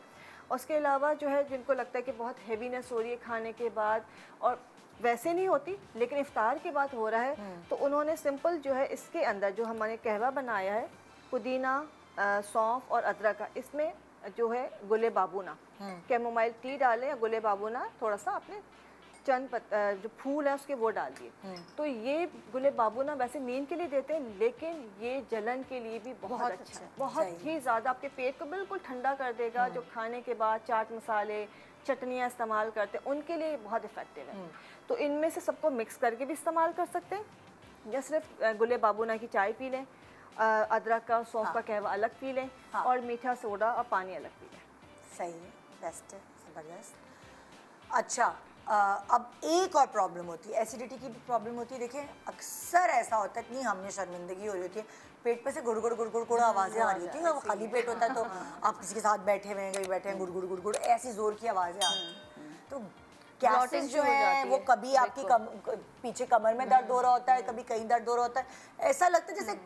उसके अलावा जो है, जिनको लगता है कि बहुत हैवीनेस हो रही है खाने के बाद, और वैसे नहीं होती लेकिन इफ्तार के बाद हो रहा है, तो उन्होंने सिंपल जो है इसके अंदर जो हमारे कहवा बनाया है, पुदीना, सौंफ और अदरक का, इसमें जो है गुले बाबूना, कैमोमाइल टी डालें, या गुले बाबूना थोड़ा सा आपने चंद जो फूल है उसके वो डाल दिए। तो ये गुले बाबूना वैसे नींद के लिए देते हैं, लेकिन ये जलन के लिए भी बहुत अच्छा है, बहुत ही ज़्यादा आपके पेट को बिल्कुल ठंडा कर देगा। जो खाने के बाद चाट मसाले, चटनियाँ इस्तेमाल करते हैं, उनके लिए बहुत इफ़ेक्टिव है। तो इनमें से सबको मिक्स करके भी इस्तेमाल कर सकते हैं, या सिर्फ गुले बाबूना की चाय पी लें, अदरक का, सौंफ का कहवा अलग पी लें, और मीठा सोडा और पानी अलग पी लें। सही है, बेस्ट है, ज़बरदस्त। अच्छा, अब एक और प्रॉब्लम होती है, एसिडिटी की भी प्रॉब्लम होती है। देखें, अक्सर ऐसा होता है, इतनी हमें शर्मिंदगी हो रही होती है, पेट पे से गुड़ गुड़ गुड़ गुड़ गुड़ आवाज़ें आ रही होती हैं। वो खाली पेट होता है तो आप किसी के साथ बैठे हुए हैं, कहीं बैठे हैं, गुड़ गुड़ गुड़ गुड़ ऐसी ज़ोर की आवाज़ें आती हैं। तो गैसेस जो है वो कभी आपकी पीछे कमर में दर्द हो रहा होता है, कभी कहीं दर्द हो रहा होता है, ऐसा लगता है जैसे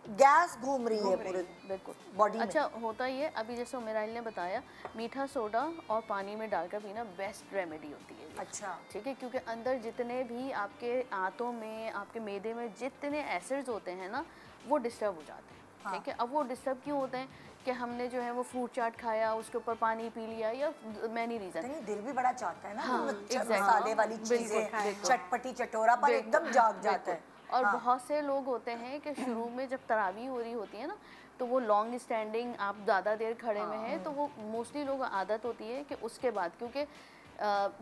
गैस घूम रही है पूरे बिल्कुल बॉडी में। अच्छा होता ही है, अभी जैसे उमेराइल ने बताया, मीठा सोडा और पानी में डालकर पीना बेस्ट रेमेडी होती है। अच्छा, ठीक है, क्योंकि अंदर जितने भी आपके आंतों में, आपके मैदे में जितने एसिड्स होते हैं ना, वो डिस्टर्ब हो जाते हैं। ठीक है, अब वो डिस्टर्ब क्यों होते हैं कि हमने जो है वो फ्रूट चाट खाया, उसके ऊपर पानी पी लिया, या मैनी रीज़न। दिल भी बड़ा चाहता है ना, मसाले वाली चीजें, चटपटी चटोरा पर एकदम जाग जाता है। और बहुत से लोग होते हैं कि शुरू में जब तरावी हो रही होती है ना, तो वो लॉन्ग स्टैंडिंग, आप ज़्यादा देर खड़े में हैं, तो वो मोस्टली लोग आदत होती है कि उसके बाद, क्योंकि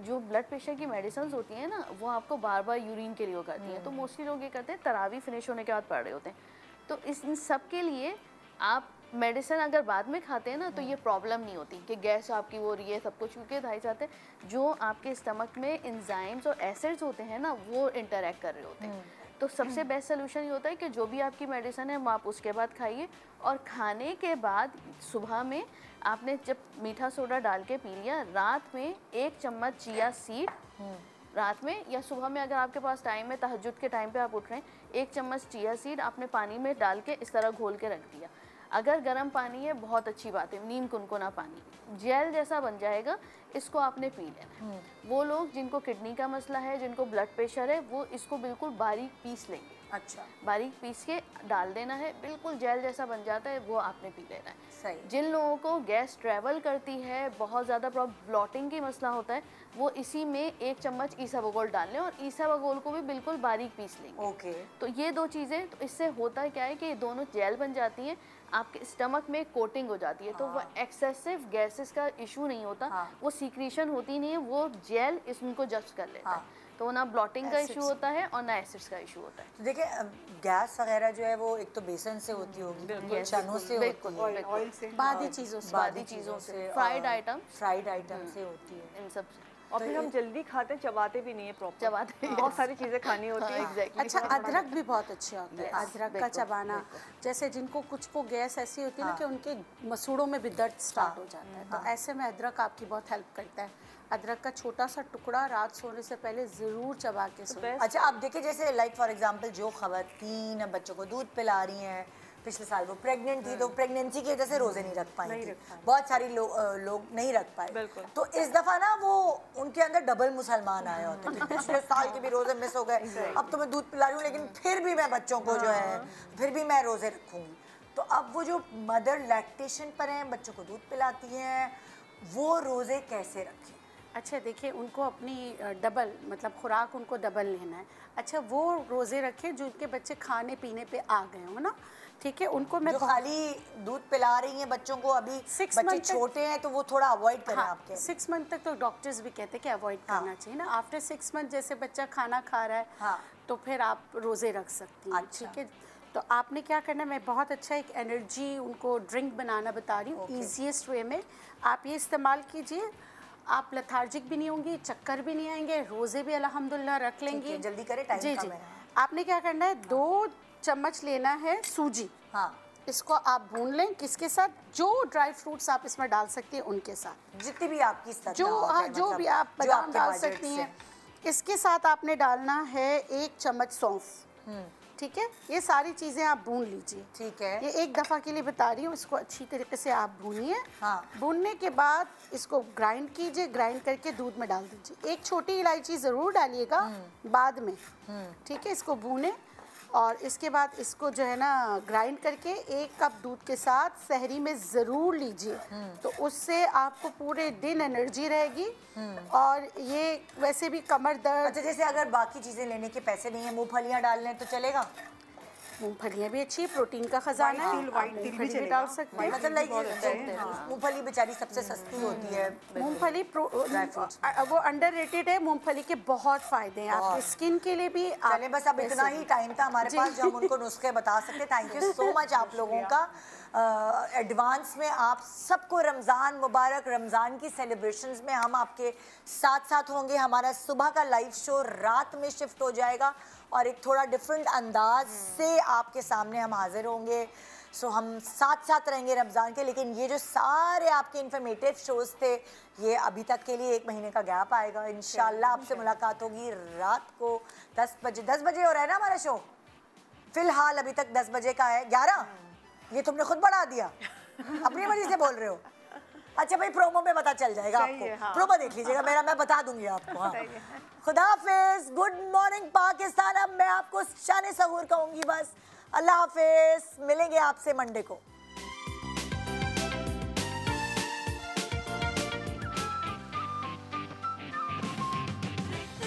जो ब्लड प्रेशर की मेडिसिन होती हैं ना, वो आपको बार बार यूरिन के लिए करती हैं, तो मोस्टली लोग ये करते हैं तरावी फिनिश होने के बाद पढ़ रहे होते हैं। तो इन सब के लिए आप मेडिसिन अगर बाद में खाते हैं ना, तो ये प्रॉब्लम नहीं होती कि गैस आपकी हो रही है, सब कुछ, क्योंकि भाई चाहते हैं जो आपके स्टमक में एंजाइम्स और एसिड्स होते हैं ना, वो इंटरेक्ट कर रहे होते हैं। तो सबसे बेस्ट सोल्यूशन ये होता है कि जो भी आपकी मेडिसिन है वो आप उसके बाद खाइए, और खाने के बाद सुबह में आपने जब मीठा सोडा डाल के पी लिया, रात में 1 चम्मच चिया सीड, रात में या सुबह में अगर आपके पास टाइम है, तहज्जुद के टाइम पे आप उठ रहे हैं, 1 चम्मच चिया सीड आपने पानी में डाल के इस तरह घोल के रख दिया। अगर गर्म पानी है बहुत अच्छी बात है, नीम कुनकुना पानी, जेल जैसा बन जाएगा, इसको आपने पी लेना है। वो लोग जिनको किडनी का मसला है, जिनको ब्लड प्रेशर है, वो इसको बिल्कुल बारीक पीस लेंगे। अच्छा, बारीक पीस के डाल देना है, बिल्कुल जेल जैसा बन जाता है, वो आपने पी लेना है। सही। जिन लोगों को गैस ट्रैवल करती है, बहुत ज़्यादा ब्लॉटिंग की मसला होता है, वो इसी में 1 चम्मच ईसाबगोल डाल लें और ईसाबगोल को भी बिल्कुल बारीक पीस लेंगे। ओके। तो ये 2 चीज़ें, तो इससे होता है क्या है कि ये दोनों जेल बन जाती हैं, आपके स्टमक में कोटिंग हो जाती है। तो वो एक्सेसिव गैसेस का इशू नहीं होता, वो सीक्रेशन होती नहीं है, वो जेल इसको जब्त कर लेता है। तो ना ब्लॉटिंग का इशू होता है और ना एसिड्स का इशू होता है। तो देखिए गैस वगैरह जो है वो एक तो बेसन से होती होगी, चनों से होती है, ऑयल से, बादी चीज़ों से, फ्राइड आइटम से होती है, इन सब से। और फिर हम जल्दी खाते हैं, चबाते भी नहीं है प्रॉपर, चबाते बहुत सारी चीजें खानी होती है। एग्जैक्टली। अच्छा, अदरक भी बहुत अच्छे होते हैं, अदरक का चबाना। जैसे जिनको कुछ को गैस ऐसी होती है ना कि उनके मसूड़ों में भी दर्द स्टार्ट हो जाता है, तो ऐसे में अदरक आपकी बहुत हेल्प करता है। अदरक का छोटा सा टुकड़ा रात सोने से पहले ज़रूर चबा के सोएं। अच्छा, अब देखिए जैसे लाइक फॉर एग्जांपल जो खवातीन बच्चों को दूध पिला रही हैं, पिछले साल वो प्रेग्नेंट थी तो प्रेगनेंसी की वजह से रोजे नहीं रख पाई थी, बहुत सारी लोग नहीं रख पाए, तो इस दफा ना वो उनके अंदर डबल मुसलमान आए होते थे। पिछले साल के भी रोजे मिस हो गए, अब तो मैं दूध पिला रही हूँ लेकिन फिर भी मैं बच्चों को जो है फिर भी मैं रोजे रखूंगी। तो अब वो जो मदर लैक्टेशन पर हैं, बच्चों को दूध पिलाती हैं, वो रोजे कैसे रखें? अच्छा देखिए, उनको अपनी डबल मतलब खुराक उनको डबल लेना है। अच्छा, वो रोज़े रखें जो उनके बच्चे खाने पीने पे आ गए हो ना, ठीक है, उनको मैं जो खाली दूध पिला रही हैं बच्चों को, अभी 6 बच्चे मंथ छोटे हैं तो वो थोड़ा अवॉइड करें। आपके 6 मंथ तक तो डॉक्टर्स भी कहते हैं कि अवॉइड करना चाहिए ना। आफ्टर 6 मंथ जैसे बच्चा खाना खा रहा है तो फिर आप रोज़े रख सकती हैं। ठीक है, तो आपने क्या करना है, मैं बहुत अच्छा एक एनर्जी उनको ड्रिंक बनाना बता रही हूँ ईजीएस्ट वे में। आप ये इस्तेमाल कीजिए, आप लथार्जिक भी नहीं होंगी, चक्कर भी नहीं आएंगे, रोज़े भी अल्हम्दुलिल्लाह रख लेंगे। जल्दी करें, टाइम जी कम जी। है। आपने क्या करना है, 2 चम्मच लेना है सूजी। इसको आप भून लें, किसके साथ, जो ड्राई फ्रूट्स आप इसमें डाल सकती हैं उनके साथ, जितनी भी आपकी जो भी आप बादाम डाल सकती हैं। इसके साथ आपने डालना है 1 चम्मच सौंफ। ठीक है, ये सारी चीज़ें आप भून लीजिए। ठीक है, ये एक दफ़ा के लिए बता रही हूँ, इसको अच्छी तरीके से आप भूनिए। भूनने के बाद इसको ग्राइंड कीजिए, ग्राइंड करके दूध में डाल दीजिए। 1 छोटी इलायची ज़रूर डालिएगा बाद में, ठीक है। इसको भूने और इसके बाद इसको जो है ना ग्राइंड करके 1 कप दूध के साथ सहरी में ज़रूर लीजिए, तो उससे आपको पूरे दिन एनर्जी रहेगी। और ये वैसे भी कमर दर्द। अच्छा, जैसे अगर बाकी चीज़ें लेने के पैसे नहीं है, मूंगफलियाँ डाल लें तो चलेगा? मूंगफलियाँ भी अच्छी है, प्रोटीन का खजाना है, मूंगफली भी डाल सकते हैं। मतलब लाइक मूंगफली बेचारी सबसे सस्ती होती है, मूंगफली वो अंडररेटेड है। मूंगफली के बहुत फायदे हैं आपकी स्किन के लिए भी। चले बस अब इतना ही टाइम था हमारे पास जो हम उनको नुस्खे बता सकते। थैंक यू सो मच आप लोगों का एडवांस में। आप सबको रमज़ान मुबारक। रमज़ान की सेलिब्रेशंस में हम आपके साथ साथ होंगे। हमारा सुबह का लाइव शो रात में शिफ्ट हो जाएगा और एक थोड़ा डिफरेंट अंदाज से आपके सामने हम हाजिर होंगे। सो हम साथ साथ रहेंगे रमज़ान के। लेकिन ये जो सारे आपके इन्फॉर्मेटिव शोज़ थे, ये अभी तक के लिए 1 महीने का गैप आएगा। इंशाल्लाह आपसे मुलाकात होगी रात को 10 बजे। 10 बजे हो रहा है ना हमारा शो? फिलहाल अभी तक 10 बजे का है। 11 ये तुमने खुद बढ़ा दिया, अपनी मर्जी से बोल रहे हो। अच्छा भाई, प्रोमो में पता चल जाएगा आपको। प्रोमो देख लीजिएगा मेरा, मैं बता दूंगी आपको। खुदा हाफिज, गुड मॉर्निंग पाकिस्तान। अब मैं आपको शान सहूर कहूंगी बस। अल्लाह हाफिज, मिलेंगे आपसे मंडे को।